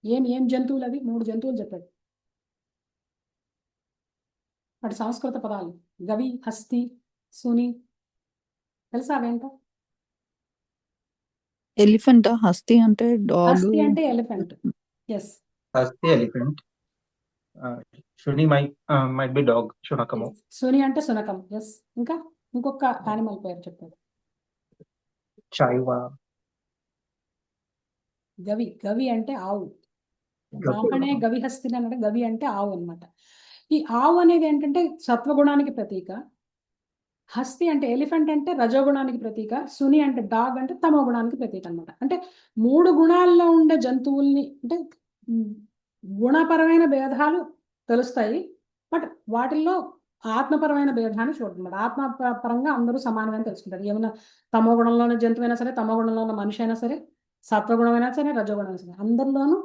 ఏం జంతువులు అవి? 3 జంతువులు చెప్పాడు. వాటి సంస్కృత పదాలు గవి, హస్తి, సుని, తెలుసా అవేంటో? ఎలిఫెంట్, హస్తి అంటే డాగ్, హస్తి అంటే ఎలిఫెంట్, ఎస్. హస్తి ఎలిఫెంట్, శుని మైట్ బి డాగ్, శునకము. సుని అంటే సునకం, ఎస్. ఇంకా ఇంకొక యానిమల్ పేరు చెప్పాడు. చైవా. గవి అంటే ఆవు. బ్రాహ్మణే గవిహస్తిని అంటే గవి అంటే ఆవు అన్నమాట. ఈ ఆవు అనేది ఏంటంటే సత్వగుణానికి ప్రతీక, హస్తి అంటే ఎలిఫెంట్ అంటే రజోగుణానికి ప్రతీక, సుని అంటే డాగ్ అంటే తమో గుణానికి ప్రతీక అనమాట. అంటే 3 గుణాల్లో ఉండే జంతువుల్ని, అంటే గుణపరమైన భేదాలు తెలుస్తాయి, బట్ వాటిల్లో ఆత్మపరమైన భేదాన్ని చూడమాట. ఆత్మపరంగా అందరూ సమానమైన తెలుసుకుంటారు. ఏమైనా తమో గుణంలో ఉన్న జంతువైనా సరే, తమో గుణంలో ఉన్న మనిషి అయినా సరే, సత్వగుణమైనా సరే, రజోగుణమైనా సరే, అందరిలోనూ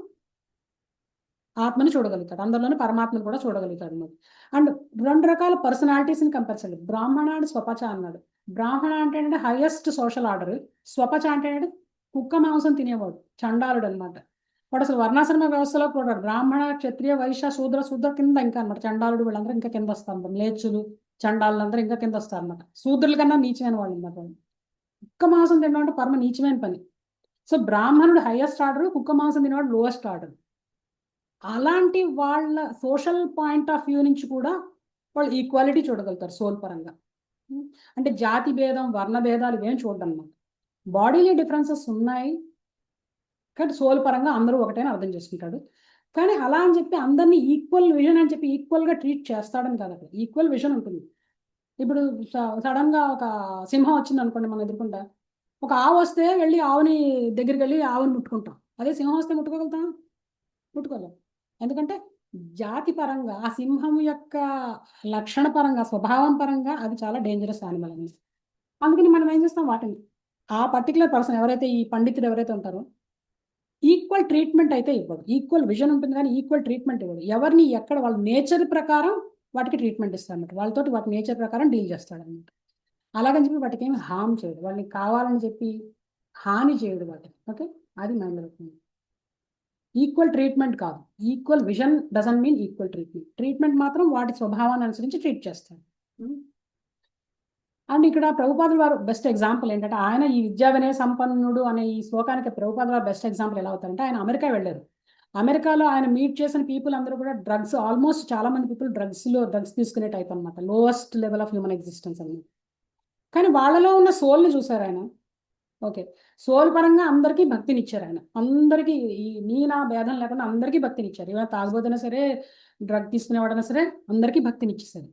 ఆత్మని చూడగలుగుతాడు, అందరిలోని పరమాత్మని కూడా చూడగలుగుతాడు అన్నమాట. అండ్ 2 రకాల పర్సనాలిటీస్ని కంపేర్ చేయాలి. బ్రాహ్మణ అండ్ స్వపచ అన్నాడు. బ్రాహ్మణ అంటే ఏంటంటే హైయెస్ట్ సోషల్ ఆర్డర్, స్వపచ అంటే ఏంటంటే కుక్క మాంసం తినేవాడు, చండాలుడు అనమాట. వాడు అసలు వర్ణాశ్రమ వ్యవస్థలో కూడా బ్రాహ్మణ, క్షత్రియ, వైశ్య, శూద్ర కింద ఇంకా అనమాట. చండాలుడు వీళ్ళందరూ ఇంకా కింద వస్తారు, లేచులు, చండాలందరూ ఇంకా కింద వస్తారు అనమాట. శూద్రుల కన్నా నీచమైన వాళ్ళు అనమాట. కుక్క మాంసం తినడం అంటే పరమ నీచమైన పని. సో బ్రాహ్మణుడు హైయెస్ట్ ఆర్డర్, కుక్క మాంసం తినేవాడు లోయెస్ట్ ఆర్డర్. అలాంటి వాళ్ళ సోషల్ పాయింట్ ఆఫ్ వ్యూ నుంచి కూడా వాళ్ళు ఈక్వాలిటీ చూడగలుగుతారు సోల్ పరంగా. అంటే జాతి భేదం, వర్ణ భేదాలు ఇవేం చూడడం అన్నమాట. బాడీలీ డిఫరెన్సెస్ ఉన్నాయి, కానీ సోల్ పరంగా అందరూ ఒకటేని అర్థం చేసుకుంటాడు. కానీ అలా అని చెప్పి అందరినీ ఈక్వల్ విజన్ అని చెప్పి ఈక్వల్గా ట్రీట్ చేస్తాడని కాదు, అక్కడ ఈక్వల్ విజన్ ఉంటుంది. ఇప్పుడు సడన్గా ఒక సింహం వచ్చింది అనుకోండి మన ఎదుర్కొంటా, ఒక ఆవు వస్తే వెళ్ళి ఆవుని దగ్గరికి వెళ్ళి ఆవుని ముట్టుకుంటాం. అదే సింహం వస్తే ముట్టుకోగలుగుతాం? ముట్టుకోలేం. ఎందుకంటే జాతి పరంగా ఆ సింహం యొక్క లక్షణ పరంగా, స్వభావం పరంగా అది చాలా డేంజరస్ యానిమల్ అని. అందుకని మనం ఏం చేస్తాం, వాటిని ఆ పర్టికులర్ పర్సన్ ఎవరైతే ఈ పండితుడు ఎవరైతే ఉంటారో ఈక్వల్ ట్రీట్మెంట్ అయితే ఇవ్వడు. ఈక్వల్ విజన్ ఉంటుంది కానీ ఈక్వల్ ట్రీట్మెంట్ ఇవ్వడు. ఎవరిని ఎక్కడ వాళ్ళ నేచర్ ప్రకారం వాటికి ట్రీట్మెంట్ ఇస్తాడన్నమాట. వాళ్ళతోటి వాటి నేచర్ ప్రకారం డీల్ చేస్తాడన్నమాట. అలాగని చెప్పి వాటికి ఏమి హామ్ చేయడు, వాళ్ళని కావాలని చెప్పి హాని చేయడు వాటికి. ఓకే, అది మైండ్ పెట్టుకుంది. ఈక్వల్ ట్రీట్మెంట్ కాదు, equal vision doesn't mean equal treatment. Treatment మాత్రం వాటి స్వభావాన్ని అనుసరించి ట్రీట్ చేస్తాడు. అండ్ ఇక్కడ ప్రభుపాదుల వారు బెస్ట్ ఎగ్జాంపుల్ ఏంటంటే, ఆయన ఈ విద్యా వినయ సంపన్నుడు అనే ఈ శ్లోకానికి ప్రభుపాదుల వారు బెస్ట్ ఎగ్జాంపుల్ ఎలా అవుతారంటే, ఆయన అమెరికా వెళ్ళారు. అమెరికాలో ఆయన మీట్ చేసిన పీపుల్ అందరూ కూడా డ్రగ్స్, ఆల్మోస్ట్ చాలా మంది పీపుల్ డ్రగ్స్ తీసుకునే టైప్ అనమాట, lowest level of human existence అన్నమాట. కానీ వాళ్ళలో ఉన్న సోల్ని చూసారు ఆయన. ఓకే, సోల్ పరంగా అందరికీ భక్తినిచ్చారు ఆయన. అందరికీ ఈ నా భేదం లేకుండా అందరికీ భక్తినిచ్చారు. ఏమైనా తాగుబోతున్నా సరే, డ్రగ్ తీసుకునేవాడైనా సరే, అందరికీ భక్తినిచ్చేసారు.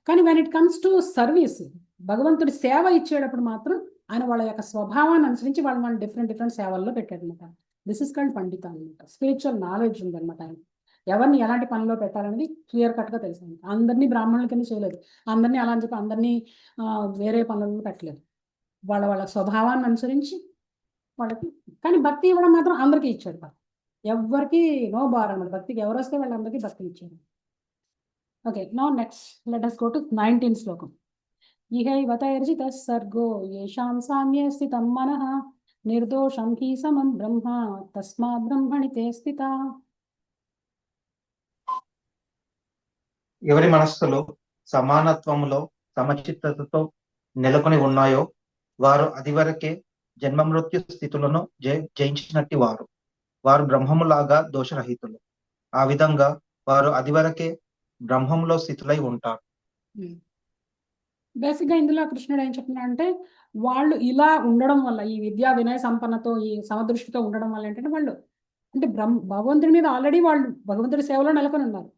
కానీ when it comes to service, భగవంతుడి సేవ ఇచ్చేటప్పుడు మాత్రం ఆయన వాళ్ళ యొక్క స్వభావాన్ని అనుసరించి వాళ్ళని డిఫరెంట్ సేవల్లో పెట్టారనమాట. దిస్ ఇస్ కాల్డ్ పండిత అనమాట. స్పిరిచువల్ నాలెడ్జ్ ఉందన్నమాట ఆయన. ఎవరిని ఎలాంటి పనిలో పెట్టాలనేది క్లియర్ కట్గా తెలుసు. అందరినీ బ్రాహ్మణుల కింద చేయలేదు, అందరినీ అలా అని చెప్పి అందరినీ వేరే పనులలో పెట్టలేదు. వాళ్ళ స్వభావాన్ని అనుసరించి వాళ్ళకి, కానీ భక్తి ఇవ్వడం మాత్రం అందరికీ ఇచ్చాడు. ఎవరికి నో బార్ అన్నమాట. భక్తికి ఎవరు వస్తే వాళ్ళందరికీ భక్తి ఇచ్చాడు. Okay, now next let us go to 19th శ్లోకం. ఇహైవతైర్జిత సర్గో యేషాం సామ్యే స్థితం మనః నిర్దోషం హి సమం బ్రహ్మ తస్మాత్ బ్రహ్మణి తే స్థితా. ఎవరి మనస్సులో సమానత్వములో సమచిత్తతతో నెలకొని ఉన్నాయో వారు అదివరకే జన్మ మృత్యు స్థితులను జయించినట్టి వారు బ్రహ్మములాగా దోషరహితులు. ఆ విధంగా వారు అదివరకే బ్రహ్మంలో స్థితులై ఉంటారు. బేసిక్గా ఇందులో కృష్ణుడు ఏం చెప్తున్నాడు అంటే, వాళ్ళు ఇలా ఉండడం వల్ల, ఈ విద్యా వినయ సంపన్నతో ఈ సమదృష్టితో ఉండడం వల్ల ఏంటంటే, వాళ్ళు అంటే భగవంతుడి మీద ఆల్రెడీ వాళ్ళు భగవంతుడి సేవలో నెలకొని ఉన్నారు.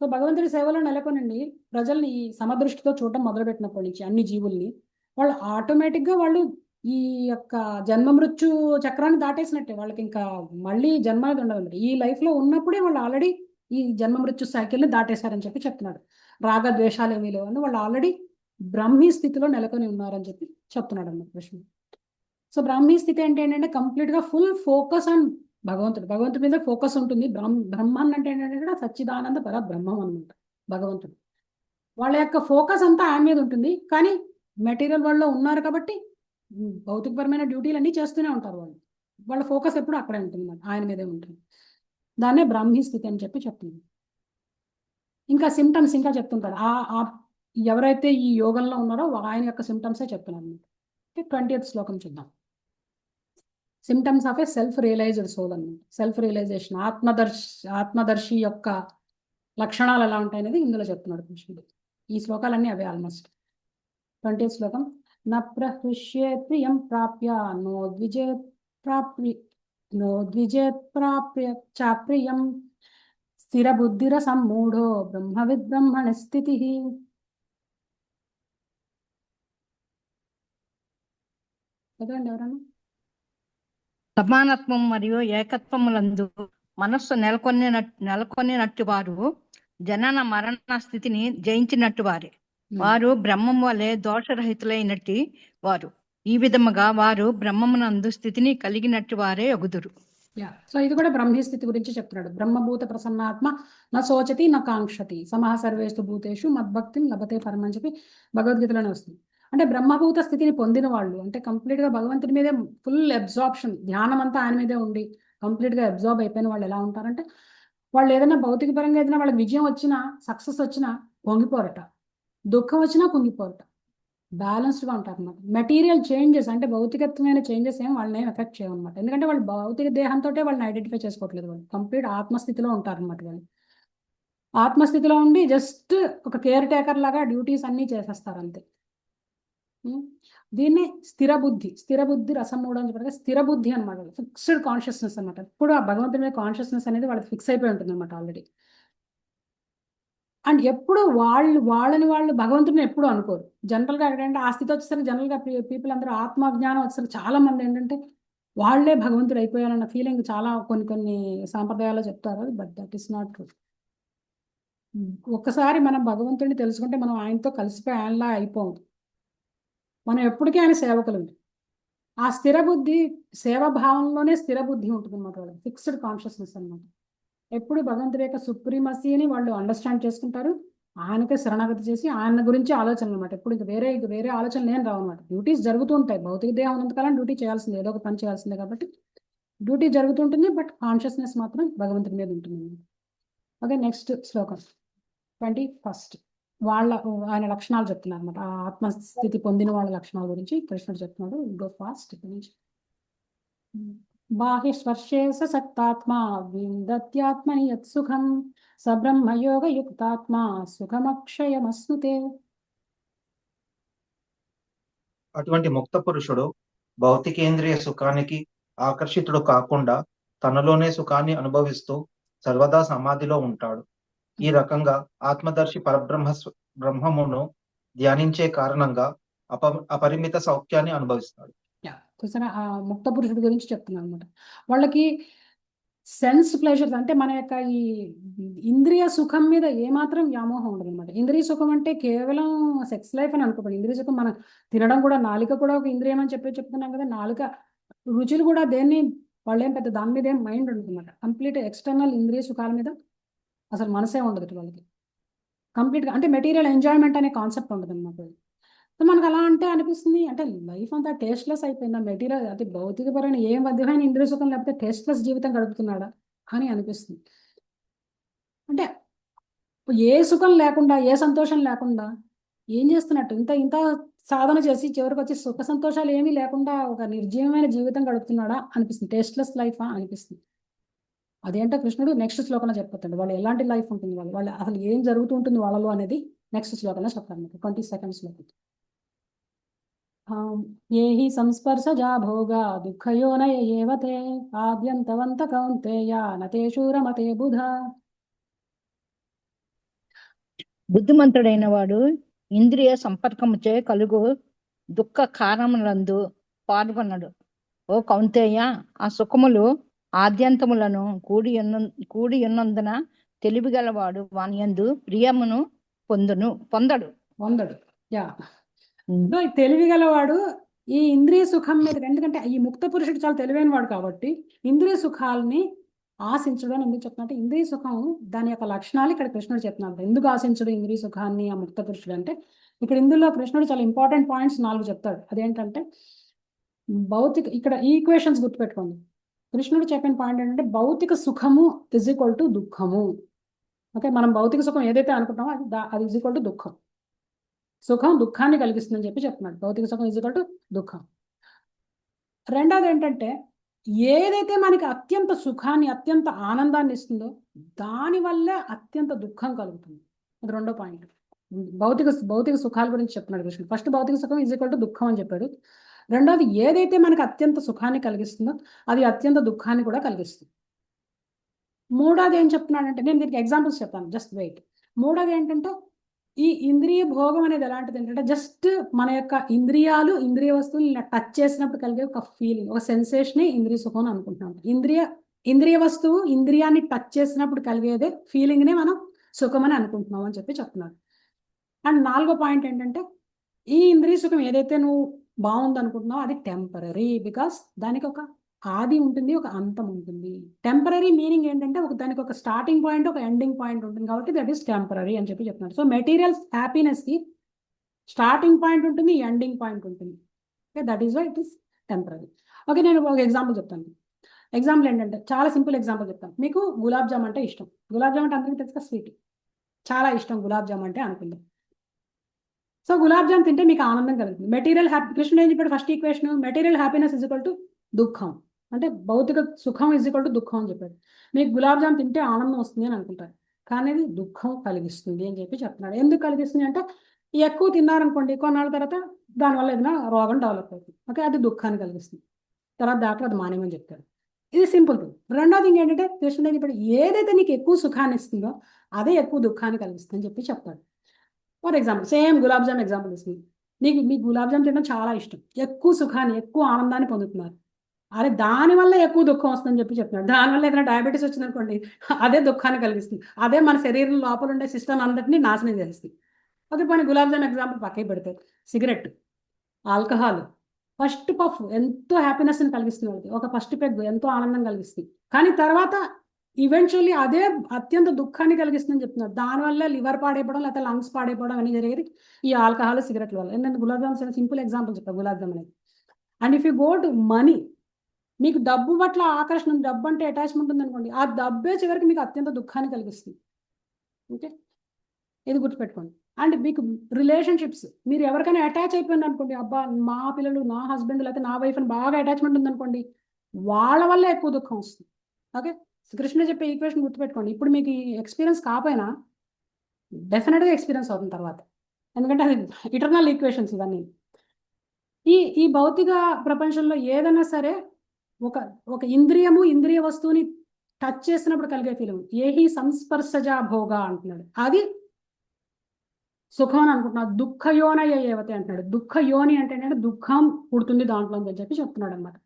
సో భగవంతుడి సేవలో నెలకొనండి ప్రజల్ని ఈ సమదృష్టితో చూడటం మొదలుపెట్టినప్పటి నుంచి అన్ని జీవుల్ని, వాళ్ళు ఆటోమేటిక్గా వాళ్ళు ఈ యొక్క జన్మ మృత్యు చక్రాన్ని దాటేసినట్టే. వాళ్ళకి ఇంకా మళ్ళీ జన్మ అనేది ఉండదు. ఈ లైఫ్లో ఉన్నప్పుడే వాళ్ళు ఆల్రెడీ ఈ జన్మ మృత్యు సైకిల్ని దాటేశారని చెప్పి చెప్తున్నాడు. రాగ ద్వేషాలు ఏమీ లేవు అని వాళ్ళు ఆల్రెడీ బ్రాహ్మీ స్థితిలో నెలకొని ఉన్నారని చెప్పి చెప్తున్నాడు అన్నమాట కృష్ణుడు. సో బ్రాహ్మీ స్థితి అంటే ఏంటంటే కంప్లీట్గా ఫుల్ ఫోకస్ ఆన్ భగవంతుడి మీద ఫోకస్ ఉంటుంది. బ్రహ్మాన్ అంటే ఏంటంటే సచ్చిదానంద పర బ్రహ్మం అనమాట భగవంతుడు. వాళ్ళ యొక్క ఫోకస్ అంతా ఆయన మీద ఉంటుంది. కానీ మెటీరియల్ వరల్డ్లో ఉన్నారు కాబట్టి భౌతికపరమైన డ్యూటీలు అన్నీ చేస్తూనే ఉంటారు. వాళ్ళ ఫోకస్ ఎప్పుడు అక్కడే ఉంటుంది అన్నమాట, ఆయన మీదే ఉంటుంది. దాన్నే బ్రాహ్మీ స్థితి అని చెప్పి చెప్తుంది. ఇంకా సిమ్టమ్స్ ఇంకా చెప్తుంటారు. ఎవరైతే ఈ యోగంలో ఉన్నారో ఆయన యొక్క సిమ్టమ్సే చెప్తున్నారు అన్నమాట. 20th శ్లోకం చూద్దాం. Symptoms of a self realized soul అన్నమాట. సెల్ఫ్ రియలైజేషన్, ఆత్మదర్శి యొక్క లక్షణాలు ఎలా ఉంటాయనేది ఇందులో చెప్తున్నాడు కృష్ణుడు. ఈ శ్లోకాలన్నీ అవే ఆల్మోస్ట్. 20th శ్లోకం. న ప్రహృష్యేత్ ప్రియం ప్రాప్య నోద్విజేత్ ప్రాప్య చాప్రియం స్థిరబుద్ధిర సమ్మూఢో బ్రహ్మవిద్ బ్రహ్మణ స్థితి. చదవండి ఎవరన్నా. సమానత్వం మరియు ఏకత్వములందు మనస్సు నెలకొనినట్టు వారు జనన మరణ స్థితిని జయించినట్టు వారే. వారు బ్రహ్మం వలె దోషరహితులైనట్టి వారు. ఈ విధముగా వారు బ్రహ్మమునందు స్థితిని కలిగినట్టు వారే అగుదురు. సో ఇది కూడా బ్రహ్మీ స్థితి గురించి చెప్తున్నాడు. బ్రహ్మభూత ప్రసన్నాత్మ నా శోచతి నా కాంక్షతి సమహ సర్వేషు భూతేషు మద్భక్తిం లభతే పరమం అని చెప్పి భగవద్గీతలోనే వస్తుంది. అంటే బ్రహ్మభూత స్థితిని పొందిన వాళ్ళు అంటే కంప్లీట్ గా భగవంతుడి మీదే ఫుల్ అబ్జార్ప్షన్, ధ్యానం అంతా ఆయన మీదే ఉండి కంప్లీట్ గా అబ్జార్బ్ అయిపోయిన వాళ్ళు ఎలా ఉంటారంటే వాళ్ళు ఏదైనా భౌతిక పరంగా ఏదైనా వాళ్ళకి విజయం వచ్చినా సక్సెస్ వచ్చినా పొంగిపోరట, దుఃఖం వచ్చినా కుంగిపోరట, బ్యాలెన్స్డ్గా ఉంటారు అన్నమాట. మెటీరియల్ చేంజెస్ అంటే భౌతికత్వమైన చేంజెస్ ఏం వాళ్ళని ఎఫెక్ట్ చేయమన్నమాట. ఎందుకంటే వాళ్ళు భౌతిక దేహంతో వాళ్ళని ఐడెంటిఫై చేసుకోవట్లేదు, వాళ్ళు కంప్లీట్ ఆత్మస్థితిలో ఉంటారు అన్నమాట. వాళ్ళు ఆత్మస్థితిలో ఉండి జస్ట్ ఒక కేర్ టేకర్ లాగా డ్యూటీస్ అన్నీ చేసేస్తారు అంతే. దీన్ని స్థిర బుద్ధి రసమూఢం అని చెప్పారు. స్థిర బుద్ధి అనమాట, ఫిక్స్డ్ కాన్షియస్నెస్ అనమాట. ఇప్పుడు ఆ భగవంతుడి మీద కాన్షియస్నెస్ అనేది వాళ్ళకి ఫిక్స్ అయిపోయి ఉంటుంది అనమాట ఆల్రెడీ. అండ్ ఎప్పుడు వాళ్ళని వాళ్ళు భగవంతుడిని ఎప్పుడు అనుకోరు. జనరల్గా ఏంటంటే ఆ స్థితి వచ్చేసరికి జనరల్గా పీపుల్ అందరూ ఆత్మజ్ఞానం వచ్చేసరికి చాలా మంది ఏంటంటే వాళ్ళే భగవంతుడు అయిపోయారన్న ఫీలింగ్ చాలా కొన్ని సాంప్రదాయాల్లో చెప్తారు. But that is not true. ఒక్కసారి మనం భగవంతుడిని తెలుసుకుంటే మనం ఆయనతో కలిసిపోయి ఆయనలా అయిపోం. మనం ఎప్పటికీ ఆయన సేవకులు. ఆ స్థిర బుద్ధి సేవాభావంలోనే స్థిర బుద్ధి ఉంటుంది అన్నమాట. వాళ్ళకి ఫిక్స్డ్ కాన్షియస్నెస్ అనమాట. ఎప్పుడు భగవంతుడి యొక్క సుప్రీమసీని వాళ్ళు అండర్స్టాండ్ చేసుకుంటారు, ఆయనకే శరణాగతి చేసి ఆయన గురించి ఆలోచనలు అనమాట. ఎప్పుడు ఇంక వేరే ఆలోచనలు ఏం రావు అనమాట. డ్యూటీస్ జరుగుతూ ఉంటాయి, భౌతిక దేహం ఉన్నంతకాలం డ్యూటీ చేయాల్సిందే, ఏదో ఒక పని చేయాల్సిందే కాబట్టి డ్యూటీ జరుగుతుంటుంది, బట్ కాన్షియస్నెస్ మాత్రం భగవంతుడి మీద ఉంటుంది. ఓకే, నెక్స్ట్ శ్లోకం 21. ఆయన లక్షణాలు చెప్తున్నారు అనమాట. ఆ ఆత్మస్థితి పొందిన వాళ్ళ లక్షణాల గురించి కృష్ణుడు చెప్తున్నాడు. గో ఫాస్ట్ ఇక్కడ నుంచి. బాహ్య స్పర్శే సక్తాత్మా విందత్యాత్మని యత్ సుఖం స బ్రహ్మయోగ యుక్తాత్మా సుఖమక్షయమస్నుతే. అటువంటి ముక్త పురుషుడు భౌతికేంద్రియ సుఖానికి ఆకర్షితుడు కాకుండా తనలోనే సుఖాన్ని అనుభవిస్తూ సర్వదా సమాధిలో ఉంటాడు. ఈ రకంగా ఆత్మదర్శి బ్రహ్మమును ధ్యానించే కారణంగా అపరిమిత సౌఖ్యాన్ని అనుభవిస్తాడు. చూసారా, ఆ ముక్త పురుషుడి గురించి చెప్తున్నాను అనమాట. వాళ్ళకి సెన్స్ ప్లెజర్స్ అంటే మన యొక్క ఈ ఇంద్రియ సుఖం మీద ఏమాత్రం వ్యామోహం ఉండదు అనమాట. ఇంద్రియ సుఖం అంటే కేవలం సెక్స్ లైఫ్ అని అనుకోండి. ఇంద్రియ సుఖం మనం తినడం కూడా, నాలుక కూడా ఒక ఇంద్రియం అని చెప్తున్నాం కదా. నాలుక రుచులు కూడా దేన్ని వాళ్ళు ఏం పెద్ద దాని మీద ఏం మైండ్ ఉండదు అనమాట. కంప్లీట్ ఎక్స్టర్నల్ ఇంద్రియ సుఖాల మీద అసలు మనసే ఉండదు వాళ్ళకి. కంప్లీట్గా అంటే మెటీరియల్ ఎంజాయ్మెంట్ అనే కాన్సెప్ట్ ఉండదు అనమాట. సో మనకు అలా అంటే అనిపిస్తుంది, అంటే లైఫ్ అంతా టేస్ట్లెస్ అయిపోయిందా, మెటీరియల్ అంటే భౌతికపరమైన ఏ మధ్యమైన ఇంద్రియ సుఖం లేకపోతే టేస్ట్లెస్ జీవితం గడుపుతున్నాడా అని అనిపిస్తుంది. అంటే ఏ సుఖం లేకుండా, ఏ సంతోషం లేకుండా ఏం చేస్తున్నట్టు, ఇంత సాధన చేసి చివరికి వచ్చి సుఖ సంతోషాలు ఏమీ లేకుండా ఒక నిర్జీవమైన జీవితం గడుపుతున్నాడా అనిపిస్తుంది. టేస్ట్లెస్ లైఫా అనిపిస్తుంది. అదేంటో కృష్ణుడు నెక్స్ట్ శ్లోకంలో చెప్తాడు. వాళ్ళు ఎలాంటి లైఫ్ ఉంటుంది, వాళ్ళు అసలు ఏం జరుగుతూ ఉంటుంది వాళ్ళలో అనేది నెక్స్ట్ శ్లోకంలో చెప్తారు. 22nd శ్లోకం. ఏ హి సంస్పర్శజా భోగా దుఃఖయోనయ ఏవతే ఆద్యంతవంత కౌంతేయ నతేషు రమతే బుధ. బుద్ధిమంతుడైన వాడు ఇంద్రియ సంపర్కముచే కలుగు దుఃఖ కారణములందు పాల్గొనడు. ఓ కౌంతేయ, ఆ సుఖములు ఆద్యంతములను కూడి ఉన్నందున తెలివి గలవాడు వాని యందు ప్రియమును పొందడు. తెలివి గలవాడు ఈ ఇంద్రియ సుఖం మీద, ఎందుకంటే ఈ ముక్త పురుషుడు చాలా తెలివైన వాడు కాబట్టి ఇంద్రియ సుఖాలని ఆశించడం అని ఎందుకు చెప్తున్నట్టు, ఇంద్రియ సుఖం దాని యొక్క లక్షణాలు ఇక్కడ కృష్ణుడు చెప్తున్నాడు. ఎందుకు ఆశించడు ఇంద్రియ సుఖాన్ని ఆ ముక్త పురుషుడు అంటే, ఇక్కడ ఇందులో కృష్ణుడు చాలా ఇంపార్టెంట్ పాయింట్స్ 4 చెప్తాడు. అదేంటంటే భౌతిక, ఇక్కడ ఈక్వేషన్స్ గుర్తుపెట్టుకోండి. కృష్ణుడు చెప్పిన పాయింట్ ఏంటంటే భౌతిక సుఖము ఇజ్ ఈక్వల్ టు దుఃఖము. ఓకే, మనం భౌతిక సుఖం ఏదైతే అనుకుంటామో అది ఇజ్ ఈక్వల్ టు దుఃఖం. సుఖం దుఃఖాన్ని కలిగిస్తుందని చెప్పి చెప్తున్నాడు. భౌతిక సుఖం ఇజ్ ఈక్వల్ టు దుఃఖం. రెండోది ఏంటంటే ఏదైతే మనకి అత్యంత సుఖాన్ని, అత్యంత ఆనందాన్ని ఇస్తుందో దానివల్లే అత్యంత దుఃఖం కలుగుతుంది. అది రెండో పాయింట్. భౌతిక సుఖాల గురించి చెప్తున్నాడు కృష్ణుడు. ఫస్ట్ భౌతిక సుఖం ఈజ్ ఈక్వల్ టు దుఃఖం అని చెప్పాడు. రెండోది ఏదైతే మనకి అత్యంత సుఖాన్ని కలిగిస్తుందో అది అత్యంత దుఃఖాన్ని కూడా కలిగిస్తుంది. మూడోది ఏం చెప్తున్నాడంటే, నేను దీనికి ఎగ్జాంపుల్స్ చెప్తాను, జస్ట్ వెయిట్. మూడోది ఏంటంటే ఈ ఇంద్రియ భోగం అనేది ఎలాంటిది ఏంటంటే జస్ట్ మన యొక్క ఇంద్రియాలు, ఇంద్రియ వస్తువులు ఇలా టచ్ చేసినప్పుడు కలిగే ఒక ఫీలింగ్, ఒక సెన్సేషనే ఇంద్రియ సుఖం అని అనుకుంటున్నాం. ఇంద్రియ వస్తువు ఇంద్రియాన్ని టచ్ చేసినప్పుడు కలిగేదే ఫీలింగ్నే మనం సుఖం అని అనుకుంటున్నాం అని చెప్పి చెప్తున్నాడు. అండ్ 4వ పాయింట్ ఏంటంటే ఈ ఇంద్రియ సుఖం ఏదైతే నువ్వు బాగుంది అనుకుంటున్నావు అది టెంపరీ, బికాస్ దానికి ఒక ఆది ఉంటుంది, ఒక అంతం ఉంటుంది. టెంపరీ మీనింగ్ ఏంటంటే దానికి ఒక స్టార్టింగ్ పాయింట్, ఒక ఎండింగ్ పాయింట్ ఉంటుంది, కాబట్టి దట్ ఈస్ టెంపరీ అని చెప్పి చెప్తున్నాడు. సో మెటీరియల్ హ్యాపీనెస్కి స్టార్టింగ్ పాయింట్ ఉంటుంది, ఎండింగ్ పాయింట్ ఉంటుంది. Okay, that is why it is temporary. Okay, నేను ఒక ఎగ్జాంపుల్ చెప్తాను. ఎగ్జాంపుల్ ఏంటంటే చాలా సింపుల్ ఎగ్జాంపుల్ చెప్తాను. మీకు గులాబ్ జామ్ అంటే ఇష్టం. గులాబ్ జామ్ అంటే అందరికీ తెలుసు, స్వీట్, చాలా ఇష్టం గులాబ్ జామ్ అంటే అనుకుందాం. సో గులాబ్ జామ్ తింటే మీకు ఆనందం కలుగుతుంది. మెటీరియల్ హ్యాపీ, కృష్ణుడు ఏం చెప్పాడు first equation? Material happiness is equal to దుఃఖం, అంటే భౌతిక సుఖం ఇజ్ ఈక్వల్ టు దుఃఖం అని చెప్పాడు. మీకు గులాబ్ జామ్ తింటే ఆనందం వస్తుంది అని అనుకుంటారు, కానీ అది దుఃఖం కలిగిస్తుంది అని చెప్పి చెప్తున్నాడు. ఎందుకు కలిగిస్తుంది అంటే ఎక్కువ తిన్నారనుకోండి, కొన్నాళ్ళ తర్వాత దానివల్ల ఏదైనా రోగం డెవలప్ అవుతుంది. ఓకే, అది దుఃఖాన్ని కలిగిస్తుంది. తర్వాత డాక్టర్ అది మానేమని చెప్తారు. ఇది సింపుల్ థింగ్. రెండో థింగ్ ఏంటంటే కృష్ణుడు ఏం చెప్పాడు? ఏదైతే నీకు ఎక్కువ సుఖాన్ని ఇస్తుందో అదే ఎక్కువ దుఃఖాన్ని కలిగిస్తుంది అని చెప్పి చెప్తాడు. For example same gulab jam example ఇస్తుంది. మీకు గులాబ్ జామ్ తినడం చాలా ఇష్టం, ఎక్కువ సుఖాన్ని, ఎక్కువ ఆనందాన్ని పొందుతున్నారు. అరే దానివల్ల ఎక్కువ దుఃఖం వస్తుందని చెప్పి చెప్తున్నాడు. దానివల్ల ఏదైనా డయాబెటీస్ వచ్చిందనుకోండి, అదే దుఃఖాన్ని కలిగిస్తుంది. అదే మన శరీరం లోపల ఉండే సిస్టమ్ అందరినీ నాశనం చేస్తుంది. ఓకే, పోనీ గులాబ్ జామ్ ఎగ్జాంపుల్ పక్కకి పెడితే సిగరెట్, ఆల్కహాల్, ఫస్ట్ పఫ్ ఎంతో హ్యాపీనెస్ని కలిగిస్తుంది వాళ్ళకి, ఒక ఫస్ట్ పెగ్ ఎంతో ఆనందం కలిగిస్తుంది, కానీ తర్వాత ఈవెన్చువల్లీ అదే అత్యంత దుఃఖాన్ని కలిగిస్తుందని చెప్తున్నారు. దానివల్ల లివర్ పాడైపోవడం, లేకపోతే లంగ్స్ పాడైపోవడం అని జరిగేది ఈ ఆల్కహాల్, సిగరెట్ల వల్ల. ఏంటంటే గులాబ్ జామ్స్ సింపుల్ ఎగ్జాంపుల్ చెప్తాను గులాబ్ జామ్ అనేది. And if you go to money, మీకు డబ్బు పట్ల ఆకర్షణ, డబ్బు అంటే అటాచ్మెంట్ ఉంది అనుకోండి, ఆ డబ్బే చివరికి మీకు అత్యంత దుఃఖాన్ని కలిగిస్తుంది. ఓకే, ఇది గుర్తుపెట్టుకోండి. అండ్ మీకు రిలేషన్షిప్స్, మీరు ఎవరికైనా అటాచ్ అయిపోయింది అనుకోండి, అబ్బా మా పిల్లలు, నా హస్బెండ్, లేకపోతే నా వైఫ్ అని బాగా అటాచ్మెంట్ ఉందనుకోండి, వాళ్ళ వల్ల ఎక్కువ దుఃఖం వస్తుంది. ఓకే, కృష్ణ చెప్పే ఈక్వేషన్ గుర్తుపెట్టుకోండి. ఇప్పుడు మీకు ఈ ఎక్స్పీరియన్స్ కాకపోయినా డెఫినెట్గా ఎక్స్పీరియన్స్ అవుతుంది తర్వాత, ఎందుకంటే అది ఇటర్నల్ ఈక్వేషన్స్ ఇవన్నీ. ఈ భౌతిక ప్రపంచంలో ఏదైనా సరే ఒక ఇంద్రియము, ఇంద్రియ వస్తువుని టచ్ చేసినప్పుడు కలిగే ఫీలింగ్, ఏహి సంస్పర్శజా భోగ అంటున్నాడు, అది సుఖం అని అనుకుంటున్నాడు. దుఃఖయోనయ ఏవతే అంటున్నాడు. దుఃఖయోని అంటే ఏంటంటే దుఃఖం పుడుతుంది దాంట్లో అని చెప్పి చెప్తున్నాడు అనమాట.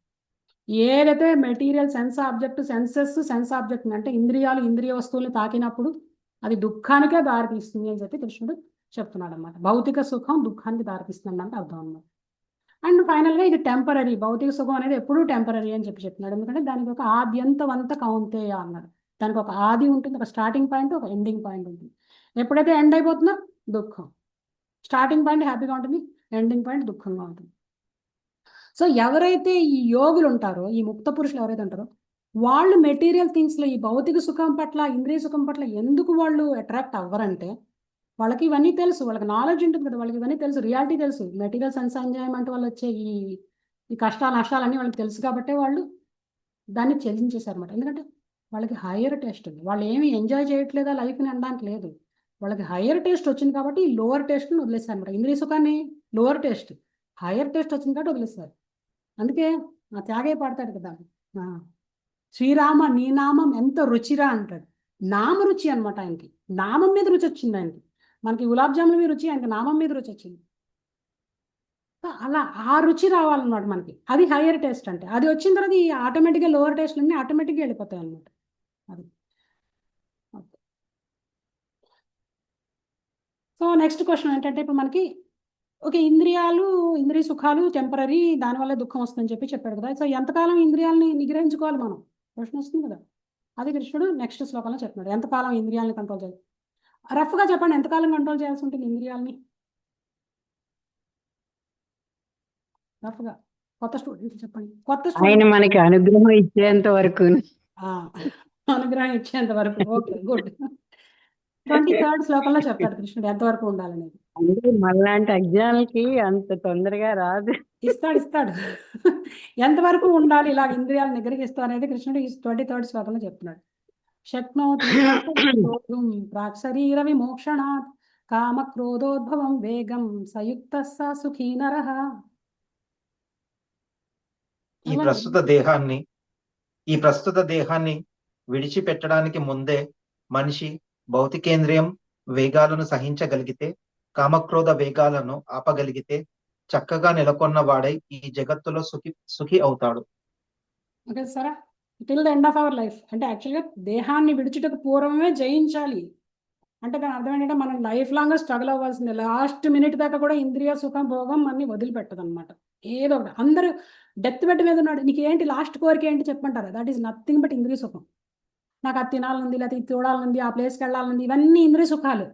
ఏదైతే material sense object, sense object అంటే ఇంద్రియాలు, ఇంద్రియ వస్తువుల్ని తాకినప్పుడు అది దుఃఖానికే దారితీస్తుంది అని చెప్పి కృష్ణుడు చెప్తున్నాడు అనమాట. భౌతిక సుఖం దుఃఖానికి దారితీస్తుంది అంటే అర్థం అన్నమాట. అండ్ ఫైనల్గా ఇది టెంపరీ, భౌతిక సుఖం అనేది ఎప్పుడూ టెంపరీ అని చెప్పి చెప్తున్నాడు. ఎందుకంటే దానికి ఒక ఆద్యంతవంత కౌంతేయ అన్నాడు. దానికి ఒక ఆది ఉంటుంది, ఒక స్టార్టింగ్ పాయింట్, ఒక ఎండింగ్ పాయింట్ ఉంటుంది. ఎప్పుడైతే ఎండ్ అయిపోతుందో దుఃఖం, స్టార్టింగ్ పాయింట్ హ్యాపీగా ఉంటుంది, ఎండింగ్ పాయింట్ దుఃఖంగా ఉంటుంది. సో ఎవరైతే ఈ యోగులు ఉంటారో, ఈ ముక్త పురుషులు ఎవరైతే ఉంటారో, వాళ్ళు మెటీరియల్ థింగ్స్లో ఈ భౌతిక సుఖం పట్ల, ఇంద్రియ సుఖం పట్ల ఎందుకు వాళ్ళు అట్రాక్ట్ అవ్వరంటే వాళ్ళకి ఇవన్నీ తెలుసు, వాళ్ళకి నాలెడ్జ్ ఉంటుంది కదా, వాళ్ళకి ఇవన్నీ తెలుసు, రియాలిటీ తెలుసు. మెటీరియల్ సెన్స్ ఎంజాయ్మెంట్ వల్ల వచ్చే ఈ కష్టాలు, నష్టాలన్నీ వాళ్ళకి తెలుసు కాబట్టి వాళ్ళు దాన్ని ఛేదించేశారు అనమాట. ఎందుకంటే వాళ్ళకి హయ్యర్ టేస్ట్ ఉంది. వాళ్ళు ఏమి ఎంజాయ్ చేయట్లేదా లైఫ్ని అనడానికి లేదు, వాళ్ళకి హయ్యర్ టేస్ట్ వచ్చింది కాబట్టి ఈ లోవర్ టేస్ట్ని వదిలేస్తారు అనమాట. ఇంద్రియ సుఖాన్ని లోవర్ టేస్ట్, హయ్యర్ టేస్ట్ వచ్చింది కాబట్టి వదిలేస్తారు. అందుకే ఆ త్యాగే పాడతాడు కదా, శ్రీరామ నీ నామం ఎంత రుచిరా అంటాడు. నామ రుచి అనమాట ఆయనకి, నామం మీద రుచి వచ్చింది ఆయనకి. మనకి గులాబ్ జాముల మీద రుచి, ఆయనకి నామం మీద రుచి వచ్చింది. అలా ఆ రుచి రావాలన్నమాట మనకి, అది హయ్యర్ టేస్ట్ అంటే. అది వచ్చిన తర్వాత ఈ ఆటోమేటిక్గా లోవర్ టేస్ట్లన్నీ ఆటోమేటిక్గా వెళ్ళిపోతాయి అనమాట. అది సో నెక్స్ట్ క్వశ్చన్ ఏంటంటే, ఇప్పుడు మనకి ఓకే ఇంద్రియ సుఖాలు టెంపరీ, దానివల్ల దుఃఖం వస్తుందని చెప్పి చెప్పాడు కదా. సో ఎంతకాలం ఇంద్రియాలని నిగ్రహించుకోవాలి మనం, క్వశ్చన్ వస్తుంది కదా. అది కృష్ణుడు నెక్స్ట్ శ్లోకంలో చెప్తున్నాడు. ఎంతకాలం ఇంద్రియాలని కంట్రోల్ చేయాలి? రఫ్గా చెప్పండి, ఎంతకాలం కంట్రోల్ చేయాల్సి ఉంటుంది ఇంద్రియాలని? రఫ్గా కొత్త స్టూడెంట్ చెప్పండి. కొత్త ఆయన స్టూడెంట్ మనకి అనుగ్రహం ఇచ్చేంత వరకు. అనుగ్రహం ఇచ్చేంత వరకు. Okay, good. 23rd శ్లోకంలో చెప్తాడు కృష్ణుడు ఎంతవరకు ఉండాలనేది. అంటే మళ్ళాంటి అజ్ఞానులకి అంత తొందరగా రాదు. ఇస్తాడు ఎంతవరకు ఉండాలి ఇలా ఇంద్రియాలు నిగ్రహిస్తూ అనేది కృష్ణుడు ఈ 23rd శ్లోకంలో చెప్తున్నాడు. శక్నోతి ప్రాక్శరీర విమోక్షణాత్ కామ క్రోధోద్భవం వేగం సయుక్త స సుఖీ నరః. ఈ ప్రస్తుత దేహాన్ని విడిచిపెట్టడానికి ముందే మనిషి భౌతికేంద్రియం వేగాలను సహించగలిగితే, కామక్రోధ వేగాలను ఆపగలిగితే చక్కగా నెలకొన్న వాడై ఈ జగత్తులో సుఖి అవుతాడు. ఓకే సరే, till the end of our life అంటే యాక్చువల్గా దేహాన్ని విడిచుటకు పూర్వమే జయించాలి అంటే దాని అర్థం ఏంటంటే మనం లైఫ్ లాంగ్ స్ట్రగుల్ అవ్వాల్సిందే. లాస్ట్ మినిట్ దాకా కూడా ఇంద్రియ సుఖం భోగం అన్ని వదిలిపెట్టదు అనమాట. ఏదో ఒకటి అందరూ డెత్ బెడ్ మీద ఉన్నాడు, నీకు ఏంటి లాస్ట్ కోరిక ఏంటి చెప్పంటారు. దట్ ఈస్ నథింగ్ బట్ ఇంద్రియ సుఖం. నాకు అది తినాలనుంది, లేకపోతే ఇది చూడాలనుంది, ఆ ప్లేస్కి వెళ్ళాలనుంది, ఇవన్నీ ఇంద్రియ సుఖాలు.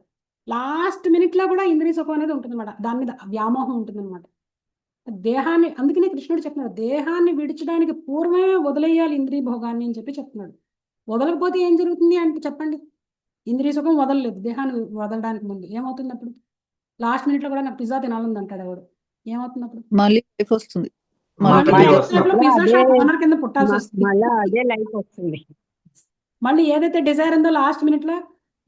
లాస్ట్ మినిట్లో కూడా ఇంద్రియ సుఖం అనేది ఉంటుందన్నమాట, దాని మీద వ్యామోహం ఉంటుందన్నమాట. దేహాన్ని, అందుకనే కృష్ణుడు చెప్తున్నాడు, దేహాన్ని విడిచడానికి పూర్వమే వదిలేయాలి ఇంద్రియ భోగాన్ని అని చెప్పి చెప్తున్నాడు. వదలకపోతే ఏం జరుగుతుంది అంటే చెప్పండి, ఇంద్రియ సుఖం వదలలేదు, దేహాన్ని వదలడానికి ముందు ఏమవుతుంది అప్పుడు? లాస్ట్ మినిట్లో కూడా నాకు పిజ్జా తినాలని అంటాడు ఎవడు, ఏమవుతుంది అప్పుడు? మళ్ళీ లైఫ్ వస్తుంది. మళ్ళీ మళ్ళీ life life వస్తుంది. లో పిజ్జా అదే షాప్ ఓనర్ కింద పుట్టాల్సి వస్తుంది. మళ్ళా అదే లైఫ్ వస్తుంది. మళ్ళీ ఏదైతే డిజైర్ ఉందో లాస్ట్ మినిట్ లో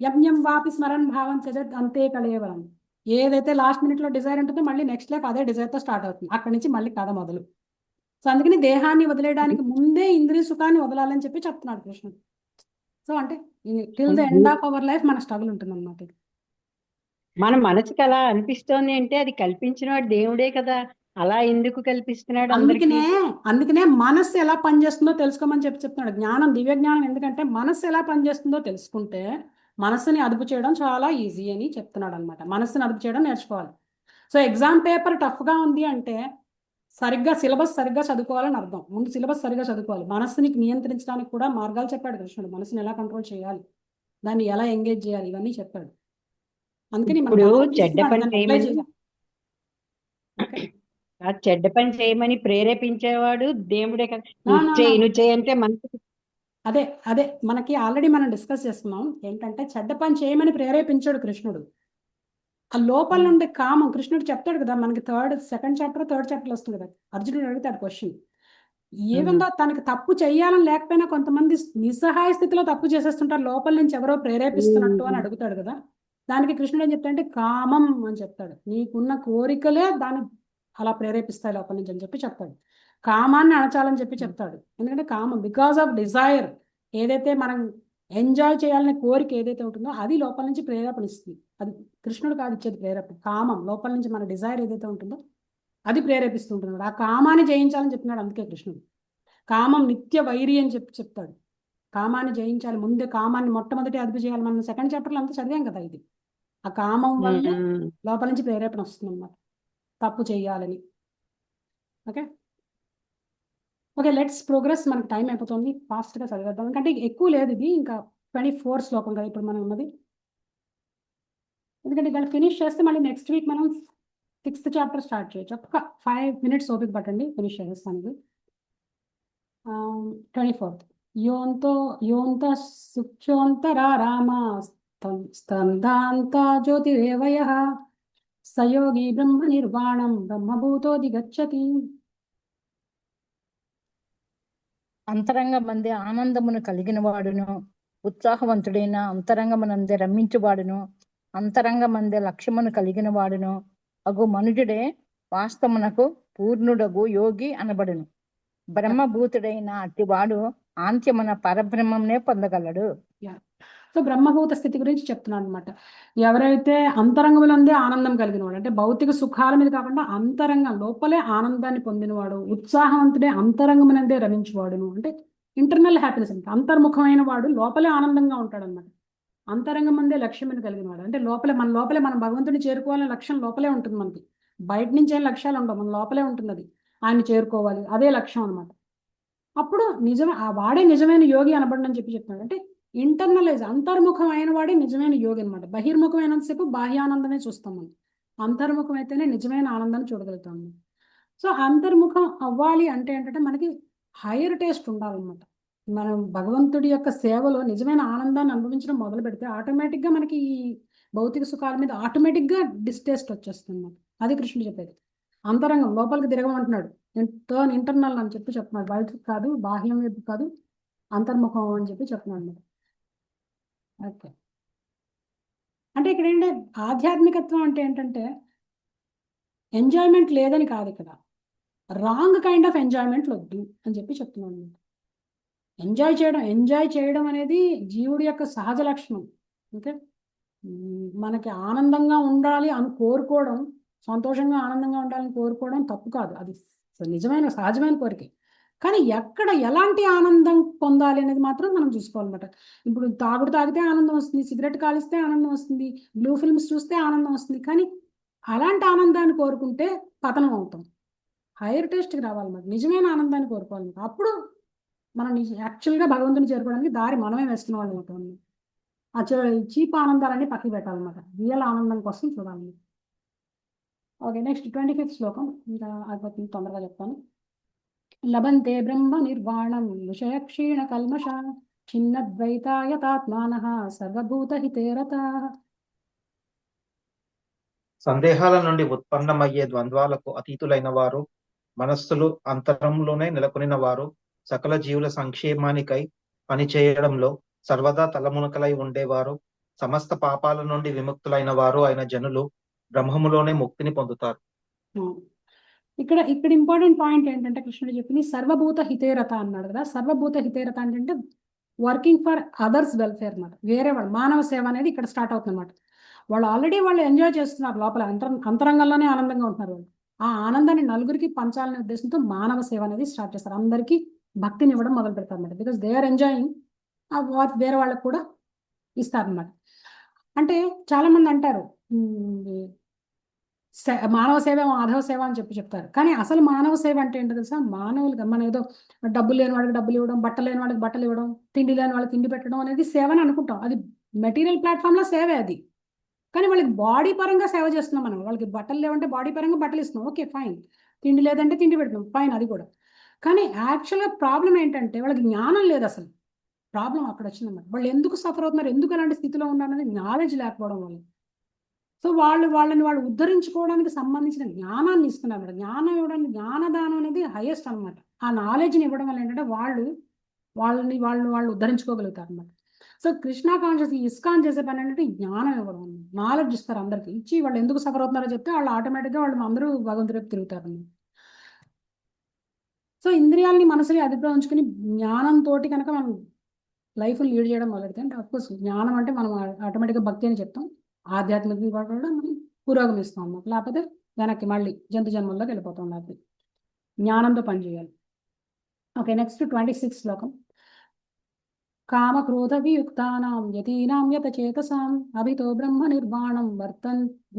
యజ్ఞం వాపి స్మరణ భావం చజత్ అంతే కలయవరం, ఏదైతే లాస్ట్ మినిట్ లో డిజైర్ ఉంటుందో మళ్ళీ నెక్స్ట్ లైఫ్ అదే డిజైర్ తో స్టార్ట్ అవుతుంది, అక్కడి నుంచి మళ్ళీ కథ మొదలు. సో అందుకని దేహాన్ని వదిలేయడానికి ముందే ఇంద్రియ సుఖాన్ని వదలాలని చెప్పి చెప్తున్నాడు కృష్ణుడు. సో అంటే till the end of our life మన స్ట్రగుల్ ఉంటుంది అన్నమాట. మన మనసుకి అలా అనిపిస్తోంది అంటే అది కల్పించిన వాడు దేవుడే కదా, అలా ఎందుకు కల్పిస్తున్నాడు అందరికీ? అందుకనే మనస్సు ఎలా పనిచేస్తుందో తెలుసుకోమని చెప్పి చెప్తున్నాడు. జ్ఞానం, దివ్య జ్ఞానం ఎందుకంటే మనస్సు ఎలా పనిచేస్తుందో తెలుసుకుంటే మనస్సుని అదుపు చేయడం చాలా ఈజీ అని చెప్తున్నాడు అనమాట. మనస్సుని అదుపు చేయడం నేర్చుకోవాలి. సో ఎగ్జామ్ పేపర్ టఫ్గా ఉంది అంటే సరిగ్గా సిలబస్ సరిగ్గా చదువుకోవాలని అర్థం. ముందు సిలబస్ సరిగ్గా చదువుకోవాలి. మనస్సుని నియంత్రించడానికి కూడా మార్గాలు చెప్పాడు కృష్ణుడు. మనసుని ఎలా కంట్రోల్ చేయాలి, దాన్ని ఎలా ఎంగేజ్ చేయాలి, ఇవన్నీ చెప్పాడు. అందుకని మనం ఇప్పుడు బాగా చెడ్డ తీసుకున్నాడు, పని దాన్ని apply చేయమని చేయాలి. ఓకే. ఆ చెడ్డ పని చేయమని ప్రేరేపించేవాడు దేవుడే కదా. No, no, నువ్వు చేయి అంటే మనసు అదే అదే మనకి ఆల్రెడీ మనం డిస్కస్ చేస్తున్నాం ఏంటంటే, చెడ్డ పని చేయమని ప్రేరేపించాడు కృష్ణుడు. ఆ లోపల నుండి కామం, కృష్ణుడు చెప్తాడు కదా మనకి సెకండ్ చాప్టర్ థర్డ్ చాప్టర్ వస్తుంది కదా, అర్జునుడు అడుగుతాడు క్వశ్చన్. ఏవిందో తనకి తప్పు చేయాలని లేకపోయినా కొంతమంది నిస్సహాయ స్థితిలో తప్పు చేసేస్తుంటారు, లోపల నుంచి ఎవరో ప్రేరేపిస్తున్నట్టు అని అడుగుతాడు కదా. దానికి కృష్ణుడు ఏం చెప్తాడంటే కామం అని చెప్తాడు. నీకున్న కోరికలే దాన్ని అలా ప్రేరేపిస్తాయి లోపల నుంచి అని చెప్పి చెప్తాడు. కామాన్ని అణచాలని చెప్పి చెప్తాడు. ఎందుకంటే కామం బికాస్ ఆఫ్ డిజైర్, ఏదైతే మనం ఎంజాయ్ చేయాలనే కోరిక ఏదైతే ఉంటుందో అది లోపల నుంచి ప్రేరేపణ ఇస్తుంది. అది కృష్ణుడు కాదు ఇచ్చేది ప్రేరేపణ, కామం లోపల నుంచి మన డిజైర్ ఏదైతే ఉంటుందో అది ప్రేరేపిస్తుంటున్నాడు. ఆ కామాన్ని జయించాలని చెప్తున్నాడు. అందుకే కృష్ణుడు కామం నిత్య వైరి అని చెప్పి చెప్తాడు. కామాన్ని జయించాలి, ముందే కామాన్ని మొట్టమొదటి అదుపు చేయాలి. మనం సెకండ్ చాప్టర్లో అంతా చదివాం కదా ఇది. ఆ కామం వల్లే లోపల నుంచి ప్రేరేపణ వస్తుంది అన్నమాట, తప్పు చేయాలని. Okay okay let's progress. మనకు టైం అయిపోతుంది, ఫాస్ట్గా చదివేద్దాం. ఎందుకంటే ఎక్కువ లేదు ఇది, ఇంకా 24 శ్లోకం కదా ఇప్పుడు మనం ఉన్నది. ఎందుకంటే ఇక్కడ ఫినిష్ చేస్తే మళ్ళీ నెక్స్ట్ వీక్ మనం 6th చాప్టర్ స్టార్ట్ చేయొచ్చు. ఒక్క 5 minutes ఓపిక పట్టండి, ఫినిష్ చేసేస్తాను ఇది. 24th యోంత సుక్షోంతరా రామ స్తందాంత జ్యోతిరేవయ సయోగి బ్రహ్మ నిర్వాణం బ్రహ్మభూతోధిగచ్చతి. అంతరంగ మంది ఆనందమును కలిగిన వాడును, ఉత్సాహవంతుడైన అంతరంగమునందే రమ్మించువాడును, అంతరంగ మందే లక్ష్యమును కలిగిన వాడును అగు మనుజుడే వాస్తవమునకు పూర్ణుడగు యోగి అనబడును. బ్రహ్మభూతుడైన అట్టివాడు ఆంత్యమున పరబ్రహ్మమునే పొందగలడు. సో బ్రహ్మభూత స్థితి గురించి చెప్తున్నాను అనమాట. ఎవరైతే అంతరంగములందే ఆనందం కలిగినవాడు, అంటే భౌతిక సుఖాల మీద కాకుండా అంతరంగం లోపలే ఆనందాన్ని పొందినవాడు, ఉత్సాహవంతుడే అంతరంగమునందే రమించువాడును, అంటే ఇంటర్నల్ హ్యాపీనెస్, అంటే అంతర్ముఖమైన వాడు లోపలే ఆనందంగా ఉంటాడు అనమాట. అంతరంగం అందే లక్ష్యమని కలిగినవాడు, అంటే లోపలే మనం భగవంతుని చేరుకోవాలనే లక్ష్యం లోపలే ఉంటుంది మనకి. బయట నుంచి ఏం లక్ష్యాలు ఉండవు, మన లోపలే ఉంటుంది అది. ఆయన్ని చేరుకోవాలి, అదే లక్ష్యం అనమాట. అప్పుడు వాడే నిజమైన యోగి అనబడని చెప్పి చెప్తున్నాడు. అంటే ఇంటర్నలైజ్, అంతర్ముఖం అయిన వాడే నిజమైన యోగి అనమాట. బహిర్ముఖమైనంతసేపు బాహ్యానందమే చూస్తాం మనం, అంతర్ముఖం అయితేనే నిజమైన ఆనందాన్ని చూడగలుగుతాం. సో అంతర్ముఖం అవ్వాలి అంటే ఏంటంటే మనకి హైయర్ టేస్ట్ ఉండాలన్నమాట. మనం భగవంతుడి యొక్క సేవలో నిజమైన ఆనందాన్ని అనుభవించడం మొదలు పెడితే ఆటోమేటిక్గా మనకి ఈ భౌతిక సుఖాల మీద ఆటోమేటిక్గా డిస్టేస్ట్ వచ్చేస్తుంది. అది కృష్ణుడు చెప్పేది. అంతరంగం లోపలికి తిరగమంటున్నాడు, టర్న్ ఇంటర్నల్ అని చెప్పి చెప్తున్నాడు. బయట కాదు, బాహ్యం వైపు కాదు, అంతర్ముఖం అని చెప్పి చెప్తున్నాడు. ఓకే, అంటే ఇక్కడ ఏంటంటే ఆధ్యాత్మికత్వం అంటే ఏంటంటే ఎంజాయ్మెంట్ లేదని కాదు, ఇక్కడ రాంగ్ కైండ్ ఆఫ్ ఎంజాయ్మెంట్ వద్దు అని చెప్పి చెప్తున్నాను. ఎంజాయ్ చేయడం అనేది జీవుడి యొక్క సహజ లక్షణం. ఓకే, మనకి ఆనందంగా ఉండాలి అని కోరుకోవడం, సంతోషంగా ఆనందంగా ఉండాలని కోరుకోవడం తప్పు కాదు, అది నిజమైన సహజమైన కోరిక. కానీ ఎక్కడ ఎలాంటి ఆనందం పొందాలి అనేది మాత్రం మనం చూసుకోవాలన్నమాట. ఇప్పుడు తాగితే ఆనందం వస్తుంది, సిగరెట్ కాలిస్తే ఆనందం వస్తుంది, బ్లూ ఫిల్మ్స్ చూస్తే ఆనందం వస్తుంది. కానీ అలాంటి ఆనందాన్ని కోరుకుంటే పతనం అవుతాం. హైయర్ టేస్ట్కి రావాలన్నమాట, నిజమైన ఆనందాన్ని కోరుకోవాలన్నమాట. అప్పుడు మనం యాక్చువల్గా భగవంతుని చేరుకోవడానికి దారి మనమే వేసుకునే వాళ్ళు ఉంటుంది. ఆ చీప్ ఆనందాలన్నీ పక్కకి పెట్టాలన్నమాట, రియల్ ఆనందం కోసం చూడాలి. ఓకే, నెక్స్ట్ 25th శ్లోకం, ఇంకా అయిపోతుంది, తొందరగా చెప్తాను. లభంతే బ్రహ్మ నిర్వాణం విషయ క్షీణ కల్మష చిన్నద్వైతాయతాత్మానః సర్వభూతహితే రతాః. సందేహాల నుండి ఉత్పన్నమయ్యే ద్వంద్వాలకు అతీతులైన వారు, మనస్సులు అంతరంలోనే నెలకొనిన వారు, సకల జీవుల సంక్షేమానికై పనిచేయడంలో సర్వదా తలమునకలై ఉండేవారు, సమస్త పాపాల నుండి విముక్తులైన వారు అయిన జనులు బ్రహ్మములోనే ముక్తిని పొందుతారు. ఇక్కడ ఇంపార్టెంట్ పాయింట్ ఏంటంటే కృష్ణుడు చెప్పింది సర్వభూత హితేరత అన్నాడు కదా. సర్వభూత హితేరత అంటే వర్కింగ్ ఫర్ అదర్స్ వెల్ఫేర్ అన్నమాట. వేరే వాళ్ళు మానవ సేవ అనేది ఇక్కడ స్టార్ట్ అవుతుంది అన్నమాట. వాళ్ళు ఆల్రెడీ ఎంజాయ్ చేస్తున్నారు లోపల, అంతరంగంలోనే ఆనందంగా ఉంటున్నారు వాళ్ళు. ఆ ఆనందాన్ని నలుగురికి పంచాలనే ఉద్దేశంతో మానవ సేవ అనేది స్టార్ట్ చేస్తారు. అందరికీ భక్తిని ఇవ్వడం మొదలు పెడతారు అన్నమాట. బికాస్ దే ఆర్ ఎంజాయింగ్, వేరే వాళ్ళకి కూడా ఇస్తారన్నమాట. అంటే చాలా మంది అంటారు మానవ సేవ మాధవ సేవ అని చెప్తారు. కానీ అసలు మానవ సేవ అంటే ఏంటో తెలుసా? మానవులుగా మనం ఏదో డబ్బులు లేని వాళ్ళకి డబ్బులు ఇవ్వడం, బట్టలు లేని వాళ్ళకి బట్టలు ఇవ్వడం, తిండి లేని వాళ్ళకి తిండి పెట్టడం అనేది సేవ అని అనుకుంటాం. అది మెటీరియల్ ప్లాట్ఫామ్లో సేవే అది. కానీ వాళ్ళకి బాడీ పరంగా సేవ చేస్తున్నాం మనం. వాళ్ళకి బట్టలు లేవంటే బాడీ పరంగా బట్టలు ఇస్తున్నాం, ఓకే ఫైన్. తిండి లేదంటే తిండి పెట్టడం, ఫైన్, అది కూడా. కానీ యాక్చువల్గా ప్రాబ్లం ఏంటంటే వాళ్ళకి జ్ఞానం లేదు. అసలు ప్రాబ్లం అక్కడ వచ్చిందన్నమాట. వాళ్ళు ఎందుకు సఫర్ అవుతున్నారు, ఎందుకు అలాంటి స్థితిలో ఉన్నారనేది నాలెడ్జ్ లేకపోవడం వల్ల. సో వాళ్ళని ఉద్ధరించుకోవడానికి సంబంధించిన జ్ఞానాన్ని ఇస్తున్నారు. జ్ఞానం ఇవ్వడానికి, జ్ఞానదానం అనేది హైయెస్ట్ అనమాట. ఆ నాలెడ్జ్ని ఇవ్వడం వల్ల ఏంటంటే వాళ్ళు ఉద్ధరించుకోగలుగుతారు అనమాట. సో కృష్ణ కాన్షియస్, ఇస్కాన్ చేసే పని ఏంటంటే జ్ఞానం ఇవ్వడం, నాలెడ్జ్ ఇస్తారు అందరికి. ఇచ్చి వాళ్ళు ఎందుకు సఫర్ అవుతున్నారో చెప్తే వాళ్ళు ఆటోమేటిక్గా వాళ్ళు అందరూ భగవంతుడి వైపు తిరుగుతారు. సో ఇంద్రియాలని మనసుని అదుపులో ఉంచుకుని జ్ఞానంతో కనుక మనం లైఫ్ లీడ్ చేయడం మొదలెడితే, అంటే అఫ్కోర్స్ జ్ఞానం అంటే మనం ఆటోమేటిక్గా భక్తి అని చెప్తాం, ఆధ్యాత్మికంగా కూడా మనం పురోగమిస్తాం అన్నమాట. లేకపోతే వెనక్కి మళ్ళీ జంతు జన్మల్లోకి వెళ్ళిపోతాం. లేకపోతే జ్ఞానంతో పనిచేయాలి. ఓకే, నెక్స్ట్ 26th శ్లోకం. కామక్రోధ వియుక్తానాం యతీనాం యతచేతసాం అభితో బ్రహ్మ నిర్వాణం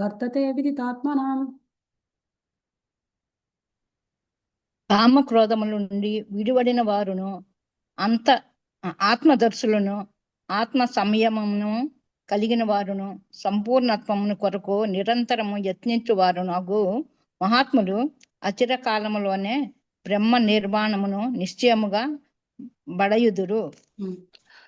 వర్తతే విదితాత్మనాం. కామక్రోధముల నుండి విడివడిన వారును, ఆత్మదర్శులను, ఆత్మ సంయమమును కలిగిన వారును, సంపూర్ణత్వమును కొరకు నిరంతరము యత్నించు వారునగు మహాత్ములు అచిరకాలములోనే బ్రహ్మ నిర్వాణమును నిశ్చయముగా బడయుదురు.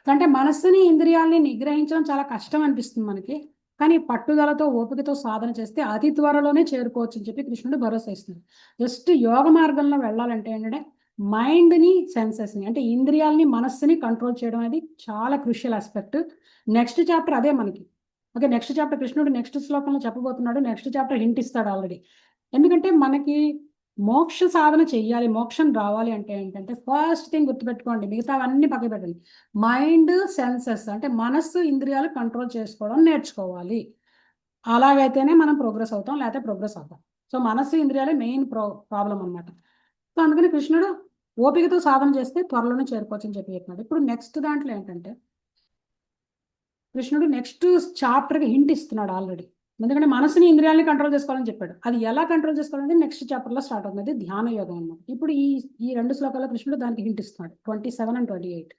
అంటే మనస్సుని ఇంద్రియాలని నిగ్రహించడం చాలా కష్టం అనిపిస్తుంది మనకి. కానీ పట్టుదలతో ఓపికతో సాధన చేస్తే అతి త్వరలోనే చేరుకోవచ్చు అని చెప్పి కృష్ణుడు భరోసా ఇస్తుంది. జస్ట్ యోగ మార్గంలో వెళ్ళాలంటే ఏంటంటే మైండ్ని, సెన్సెస్ని, అంటే ఇంద్రియాలని, మనస్సుని కంట్రోల్ చేయడం అనేది చాలా క్రూషియల్ ఆస్పెక్ట్. నెక్స్ట్ చాప్టర్ అదే మనకి. ఓకే, నెక్స్ట్ చాప్టర్ కృష్ణుడు నెక్స్ట్ శ్లోకంలో చెప్పబోతున్నాడు. నెక్స్ట్ చాప్టర్ హింట్ ఇస్తాడు ఆల్రెడీ. ఎందుకంటే మనకి మోక్ష సాధన చెయ్యాలి, మోక్షం రావాలి అంటే ఏంటంటే ఫస్ట్ థింగ్ గుర్తుపెట్టుకోండి, మిగతా అవన్నీ పక్కన పెట్టండి. మైండ్, సెన్సెస్ అంటే మనస్సు, ఇంద్రియాలు కంట్రోల్ చేసుకోవడం నేర్చుకోవాలి. అలాగైతేనే మనం ప్రోగ్రెస్ అవుతాం, లేకపోతే ప్రోగ్రెస్ అవుతాం. సో మనస్సు, ఇంద్రియాలే మెయిన్ ప్రాబ్లం అనమాట. సో అందుకని కృష్ణుడు ఓపికతో సాధన చేస్తే త్వరలోనే చేరుకోవచ్చు అని చెప్పినాడు. ఇప్పుడు నెక్స్ట్ దాంట్లో ఏంటంటే కృష్ణుడు నెక్స్ట్ చాప్టర్కి హింట్ ఇస్తున్నాడు ఆల్రెడీ. ఎందుకంటే మనసుని, ఇంద్రియాలని కంట్రోల్ చేసుకోవాలని చెప్పాడు. అది ఎలా కంట్రోల్ చేసుకోవాలంటే నెక్స్ట్ చాప్టర్లో స్టార్ట్ అవుతుంది, ధ్యాన యోగం అన్నమాట. ఇప్పుడు ఈ 2 శ్లోకాల్లో కృష్ణుడు దానికి హింట్ ఇస్తున్నాడు, 27 and 28.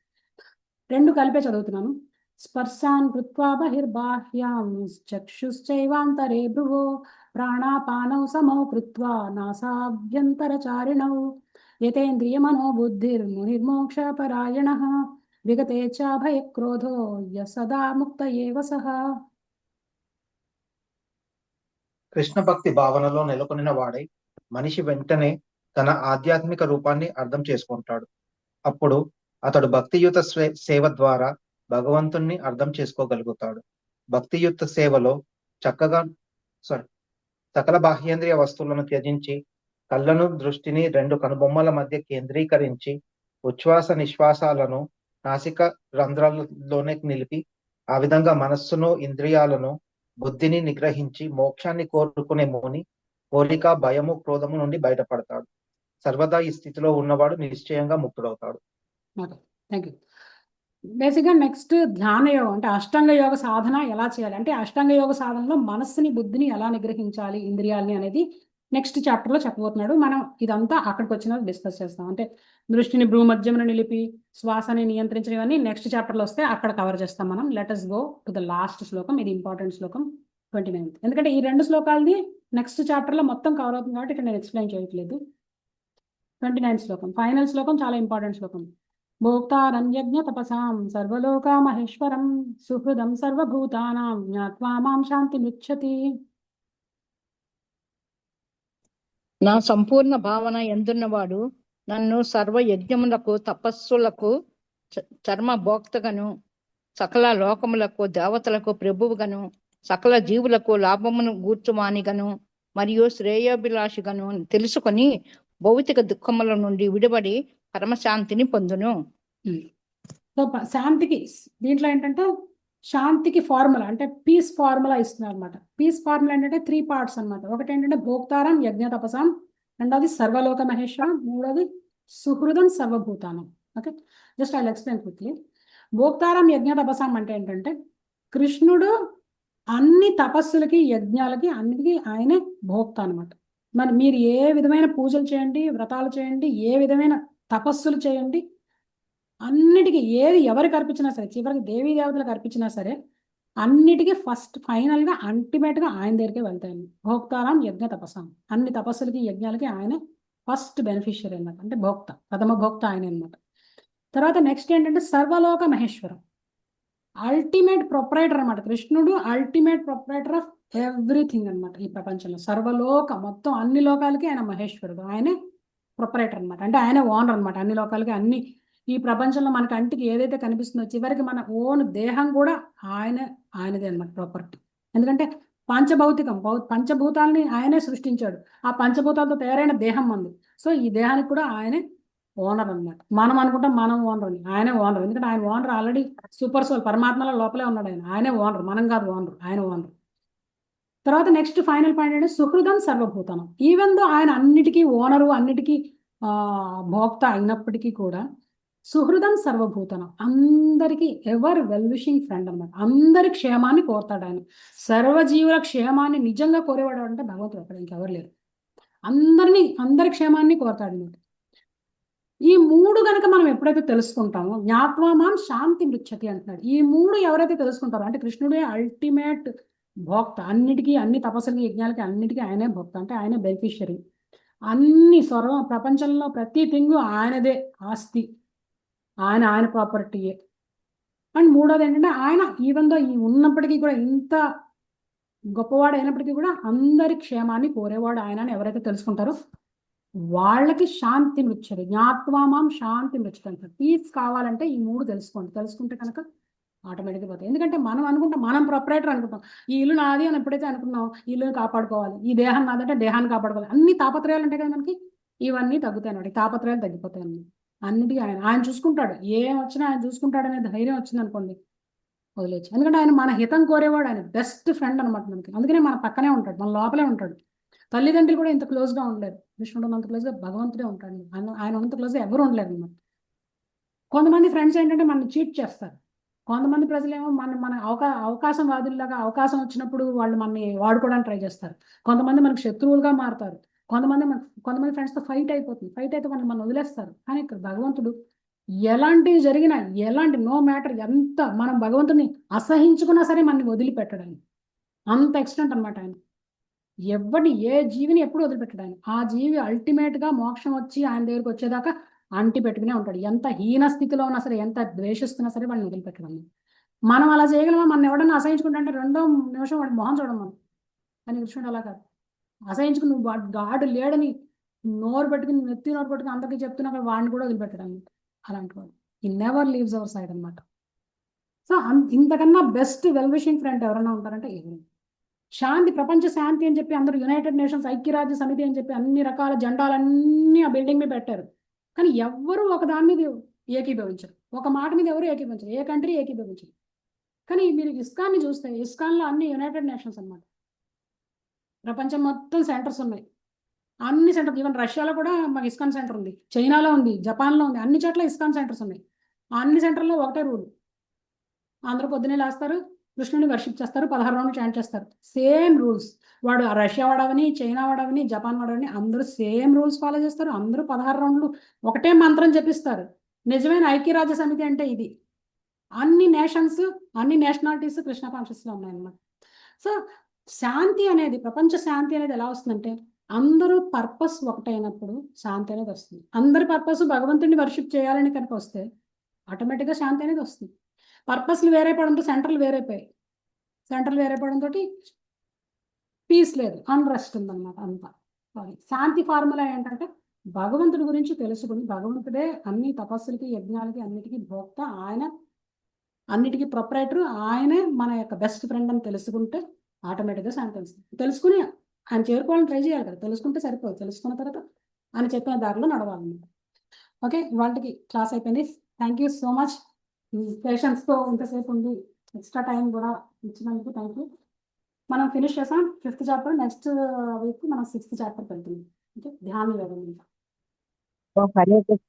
2 కలిపే చదువుతున్నాను. స్పర్శాన్ కృత్వా బహిర్బాహ్యాం చక్షుశ్చైవాంతరే భ్రువో ప్రాణాపానౌ సమౌ కృత్వా నాసాభ్యంతరచారిణౌ యతేంద్రియ మనోబుద్ధిర్మునిర్మోక్ష పరాయణః విగతే చ భయక్రోధో సదా ముక్త ఏవ సః. కృష్ణ భక్తి భావనలో నెలకొనిన వాడై మనిషి వెంటనే తన ఆధ్యాత్మిక రూపాన్ని అర్థం చేసుకుంటాడు. అప్పుడు అతడు భక్తియుత సేవ ద్వారా భగవంతుణ్ణి అర్థం చేసుకోగలుగుతాడు. భక్తియుత సేవలో సకల బాహ్యేంద్రియ వస్తువులను త్యజించి కళ్ళను, దృష్టిని 2 కనుబొమ్మల మధ్య కేంద్రీకరించి ఉచ్ఛ్వాస నిశ్వాసాలను నాసిక రంధ్రాలలోనే నిలిపి ఆ విధంగా మనస్సును, ఇంద్రియాలను, బుద్ధిని నిగ్రహించి మోక్షాన్ని కోరుకునే ముని కోరిక, భయము, క్రోధము నుండి బయటపడతాడు. సర్వదా ఈ స్థితిలో ఉన్నవాడు నిశ్చయంగా ముక్తుడవుతాడు. Thank you. బేసిక్గా నెక్స్ట్ ధ్యాన యోగం అంటే అష్టాంగ యోగ సాధన ఎలా చేయాలి అంటే అష్టాంగ యోగ సాధనలో మనస్సుని, బుద్ధిని ఎలా నిగ్రహించాలి, ఇంద్రియాలని అనేది నెక్స్ట్ చాప్టర్లో చెప్పబోతున్నాడు. మనం ఇదంతా అక్కడికి వచ్చిన డిస్కస్ చేస్తాం. అంటే దృష్టిని భ్రూమధ్యమున నిలిపి శ్వాసని నియంత్రించడం ఇవన్నీ నెక్స్ట్ చాప్టర్లో వస్తే అక్కడ కవర్ చేస్తాం మనం. Let us go to the last శ్లోకం. ఇది ఇంపార్టెంట్ శ్లోకం 29. ఎందుకంటే ఈ 2 శ్లోకాలది నెక్స్ట్ చాప్టర్లో మొత్తం కవర్ అవుతుంది కాబట్టి ఇక్కడ నేను ఎక్స్ప్లెయిన్ చేయట్లేదు. 29 శ్లోకం, ఫైనల్ శ్లోకం, చాలా ఇంపార్టెంట్ శ్లోకం. భోక్తారం యజ్ఞ తపసాం సర్వలోకా మహేశ్వరం సుహృదం సర్వభూతానాం జ్ఞాత్వా మాం శాంతిముచ్యతి. నా సంపూర్ణ భావన ఎందున్నవాడు నన్ను సర్వ యజ్ఞములకు తపస్సులకు చర్మ భోక్తగను సకల లోకములకు దేవతలకు ప్రభువుగను సకల జీవులకు లాభమును గూర్చువానిగను మరియు శ్రేయోభిలాషిగను తెలుసుకొని భౌతిక దుఃఖముల నుండి విడిపడి పరమశాంతిని పొందును. సో శాంతికి దీంట్లో ఏంటంటే శాంతికి ఫార్ములా అంటే పీస్ ఫార్ములా ఇస్తున్నారు అనమాట. పీస్ ఫార్ములా ఏంటంటే 3 parts అనమాట. ఒకటి ఏంటంటే భోక్తారం యజ్ఞ తపసాం, రెండోది సర్వలోక మహేశ్వరం, మూడోది సుహృదం సర్వభూతానం. Okay, just I explain quickly. భోక్తారం యజ్ఞ తపసాం అంటే ఏంటంటే కృష్ణుడు అన్ని తపస్సులకి యజ్ఞాలకి అన్నిటికీ ఆయనే భోక్త అనమాట. మరి మీరు ఏ విధమైన పూజలు చేయండి, వ్రతాలు చేయండి, ఏ విధమైన తపస్సులు చేయండి, అన్నిటికీ ఏది ఎవరికి అర్పించినా సరే, చివరికి దేవీ దేవతలకు అర్పించినా సరే అన్నిటికీ ఫస్ట్ ఫైనల్గా అల్టిమేట్గా ఆయన దగ్గరికే వెళ్తాయండి. భోక్తారాం యజ్ఞ తపస్సాం, అన్ని తపస్సులకి యజ్ఞాలకి ఆయన ఫస్ట్ బెనిఫిషియరీ అనమాట. అంటే భోక్త, ప్రథమ భోక్త ఆయన అనమాట. తర్వాత నెక్స్ట్ ఏంటంటే సర్వలోక మహేశ్వరం, అల్టిమేట్ ప్రొపరేటర్ అనమాట. కృష్ణుడు అల్టిమేట్ ప్రొపరేటర్ ఆఫ్ ఎవ్రీథింగ్ అనమాట. ఈ ప్రపంచంలో సర్వలోక మొత్తం అన్ని లోకాలకి ఆయన మహేశ్వరుడు, ఆయనే ప్రొపరేటర్ అనమాట. అంటే ఆయన ఓనర్ అనమాట అన్ని లోకాలకి. అన్ని ఈ ప్రపంచంలో మన కంటికి ఏదైతే కనిపిస్తుందో చివరికి మన ఓన్ దేహం కూడా ఆయనదే అనమాట ప్రాపర్టీ. ఎందుకంటే పంచభౌతికం పంచభూతాలని ఆయనే సృష్టించాడు. ఆ పంచభూతాలతో తయారైన దేహం మంది. సో ఈ దేహానికి కూడా ఆయనే ఓనర్ అనమాట. మనం అనుకుంటాం మనం ఓనర్ అని, ఆయనే ఓనర్. ఎందుకంటే ఆయన ఓనర్ ఆల్రెడీ సూపర్ సోల్ పరమాత్మలో లోపలే ఉన్నాడు. ఆయనే ఓనర్, మనం కాదు ఓనర్, ఆయన ఓనర్. తర్వాత నెక్స్ట్ ఫైనల్ పాయింట్ అంటే సుహృదం సర్వభూతానం. ఈవెన్ దో ఆయన అన్నిటికీ ఓనరు, అన్నిటికీ భోక్త అయినప్పటికీ కూడా సుహృదం సర్వభూతనం, అందరికీ ఎవర్ వెల్ విషింగ్ ఫ్రెండ్ అన్నమాట. అందరి క్షేమాన్ని కోరుతాడు ఆయన. సర్వజీవుల క్షేమాన్ని నిజంగా కోరేవాడు అంటే భగవంతుడు అక్కడ ఇంకెవరు లేరు. అందరి క్షేమాన్ని కోరుతాడు అన్నమాట. ఈ 3 గనక మనం ఎప్పుడైతే తెలుసుకుంటామో జ్ఞాత్వా మాం శాంతి మృచ్చతి అంటున్నాడు. ఈ 3 ఎవరైతే తెలుసుకుంటారో అంటే కృష్ణుడే అల్టిమేట్ భోక్త, అన్నిటికీ అన్ని తపస్సులకి యజ్ఞాలకి అన్నిటికీ ఆయనే భోక్త, అంటే ఆయనే బెనిఫిషియరీ. అన్ని ప్రపంచంలో ప్రతి థింగ్ ఆయనదే ఆస్తి, ఆయన ప్రాపర్టీయే. అండ్ మూడోది ఏంటంటే ఆయన ఈవెన్ దో ఉన్నప్పటికీ కూడా ఇంత గొప్పవాడు అయినప్పటికీ కూడా అందరి క్షేమాన్ని కోరేవాడు ఆయన అని ఎవరైతే తెలుసుకుంటారో వాళ్ళకి శాంతి మృచ్చది. జ్ఞాత్వామాం శాంతి మృచ్చది అంటారు. పీస్ కావాలంటే ఈ 3 తెలుసుకుంటే కనుక ఆటోమేటిక్గా పోతాయి. ఎందుకంటే మనం అనుకుంటాం మనం ప్రొపరేటర్ అనుకుంటాం. ఈ ఇల్లు నాది అని ఎప్పుడైతే అనుకున్నాం, ఈ ఇల్లుని కాపాడుకోవాలి, ఈ దేహం నాదంటే దేహాన్ని కాపాడుకోవాలి, అన్ని తాపత్రయాలు ఉంటాయి కదా మనకి, ఇవన్నీ తగ్గుతాయి అన్నమాట. తాపత్రయాలు తగ్గిపోతాయి అన్ని. అన్నిటికీ ఆయన చూసుకుంటాడు. ఏం వచ్చినా ఆయన చూసుకుంటాడు అనే ధైర్యం వచ్చింది అనుకోండి వదిలేచ్చు. ఎందుకంటే ఆయన మన హితం కోరేవాడు, ఆయన బెస్ట్ ఫ్రెండ్ అనమాట మనకి. అందుకనే మన పక్కనే ఉంటాడు, మన లోపలే ఉంటాడు. తల్లిదండ్రులు కూడా ఇంత క్లోజ్గా ఉండలేరు. కృష్ణుడు ఉన్నంత క్లోజ్గా భగవంతుడే ఉంటాడు. ఆయన ఉన్నంత క్లోజ్గా ఎవరు ఉండలేరు అనమాట. కొంతమంది ఫ్రెండ్స్ ఏంటంటే మనల్ని చీట్ చేస్తారు. కొంతమంది ప్రజలేమో మన అవకాశం వాదుల్లాగా అవకాశం వచ్చినప్పుడు వాళ్ళు మనని వాడుకోవడానికి ట్రై చేస్తారు. కొంతమంది మనకు శత్రువులుగా మారుతారు. కొంతమంది ఫ్రెండ్స్తో ఫైట్ అయితే మనం వదిలేస్తారు. కానీ ఇక్కడ భగవంతుడు ఎలాంటివి జరిగినా, నో మ్యాటర్ ఎంత మనం భగవంతుని అసహించుకున్నా సరే మనని వదిలిపెట్టడానికి అంత ఎక్స్టెంట్ అనమాట ఆయన. ఏ జీవిని ఎప్పుడు వదిలిపెట్టడానికి, ఆ జీవి అల్టిమేట్గా మోక్షం వచ్చి ఆయన దగ్గరికి వచ్చేదాకా అంటి పెట్టుకునే ఉంటాడు. ఎంత హీన స్థితిలో ఉన్నా సరే, ఎంత ద్వేషిస్తున్నా సరే వాళ్ళని వదిలిపెట్టడం. మనం అలా చేయగలమా? మనం ఎవడన్నా అసహించుకుంటే 2వ నిమిషం వాడి మొహం చూడడం మనం. కానీ కృష్ణుడు అలా కాదు. అసహించుకుని నువ్వు గాడు లేడని నోరు పెట్టుకుని నోరు పెట్టుకుని అందరికీ చెప్తున్నా వాడిని కూడా వదిలిపెట్టడం. అలాంటి వాడు ఈ నెవర్ లీవ్స్ అవర్ సైడ్ అనమాట. సో ఇంతకన్నా బెస్ట్ వెల్ విషింగ్ ఫ్రెండ్ ఎవరైనా ఉంటారంటే ఎవరు? శాంతి, ప్రపంచ శాంతి అని చెప్పి అందరూ యునైటెడ్ నేషన్స్ ఐక్యరాజ్య సమితి అని చెప్పి అన్ని రకాల జెండాలన్నీ ఆ బిల్డింగ్ మీద పెట్టారు. కానీ ఎవ్వరూ ఒక దాని మీద ఏకీభవించరు, ఒక మాట మీద ఎవరు ఏకీభవించరు, ఏ కంట్రీ ఏకీభవించరు. కానీ మీరు ఇస్కాన్ని చూస్తే ఇస్కాన్లో అన్ని యునైటెడ్ నేషన్స్ అన్నమాట. ప్రపంచం మొత్తం సెంటర్స్ ఉన్నాయి, అన్ని సెంటర్స్. ఈవెన్ రష్యాలో కూడా మాకు ఇస్కాన్ సెంటర్ ఉంది, చైనాలో ఉంది, జపాన్లో ఉంది, అన్ని చోట్ల ఇస్కాన్ సెంటర్స్ ఉన్నాయి. అన్ని సెంటర్లో ఒకటే రూల్, అందరూ పొద్దునే లేస్తారు, కృష్ణుని వర్షిప్ చేస్తారు, 16 రౌండ్లు చాంట్ చేస్తారు. Same rules. వాడు రష్యా వాడవని, చైనా వాడవని, జపాన్ వాడవని అందరూ సేమ్ రూల్స్ ఫాలో చేస్తారు. అందరూ 16 రౌండ్లు ఒకటే మంత్రం జపిస్తారు. నిజమైన ఐక్యరాజ్య సమితి అంటే ఇది. అన్ని నేషన్స్, అన్ని నేషనాలిటీస్ కృష్ణ కాన్షియస్లో ఉన్నాయన్నమాట. సో శాంతి అనేది, ప్రపంచ శాంతి అనేది ఎలా వస్తుందంటే అందరూ పర్పస్ ఒకటైనప్పుడు శాంతి అనేది వస్తుంది. అందరి పర్పస్ భగవంతుడిని వర్షిప్ చేయాలని కనుక వస్తే ఆటోమేటిక్గా శాంతి అనేది వస్తుంది. పర్పస్లు వేరైపోవడంతో సెంటర్లు వేరైపోయాయి. సెంటర్లు వేరైపోవడంతో పీస్ లేదు, అన్రెస్ట్ ఉందన్నమాట అంతా. శాంతి ఫార్ములా ఏంటంటే భగవంతుడి గురించి తెలుసుకుని, భగవంతుడే అన్ని తపస్సులకి, యజ్ఞాలకి, అన్నిటికీ భోక్త, ఆయన అన్నిటికీ ప్రొపరేటర్, ఆయనే మన యొక్క బెస్ట్ ఫ్రెండ్ అని తెలుసుకుంటే ఆటోమేటిక్గా శాంతి వస్తుంది. తెలుసుకుని ఆయన చేరుకోవాలని ట్రై చేయాలి కదా, తెలుసుకుంటే సరిపోదు. తెలుసుకున్న తర్వాత ఆయన చెప్పిన దారిలో నడవాలన్నమాట. ఓకే, వాళ్ళకి క్లాస్ అయిపోయింది. Thank you so much. పేషెన్స్తో ఇంతసేపు ఉంది, ఎక్స్ట్రా టైం కూడా ఇచ్చినందుకు థ్యాంక్ యూ. మనం ఫినిష్ చేసాం 5th చాప్టర్. నెక్స్ట్ వీక్ మనం 6th చాప్టర్ వెళ్తుంది. ఓకే, ధ్యాన యోగం. హరే కృష్ణ.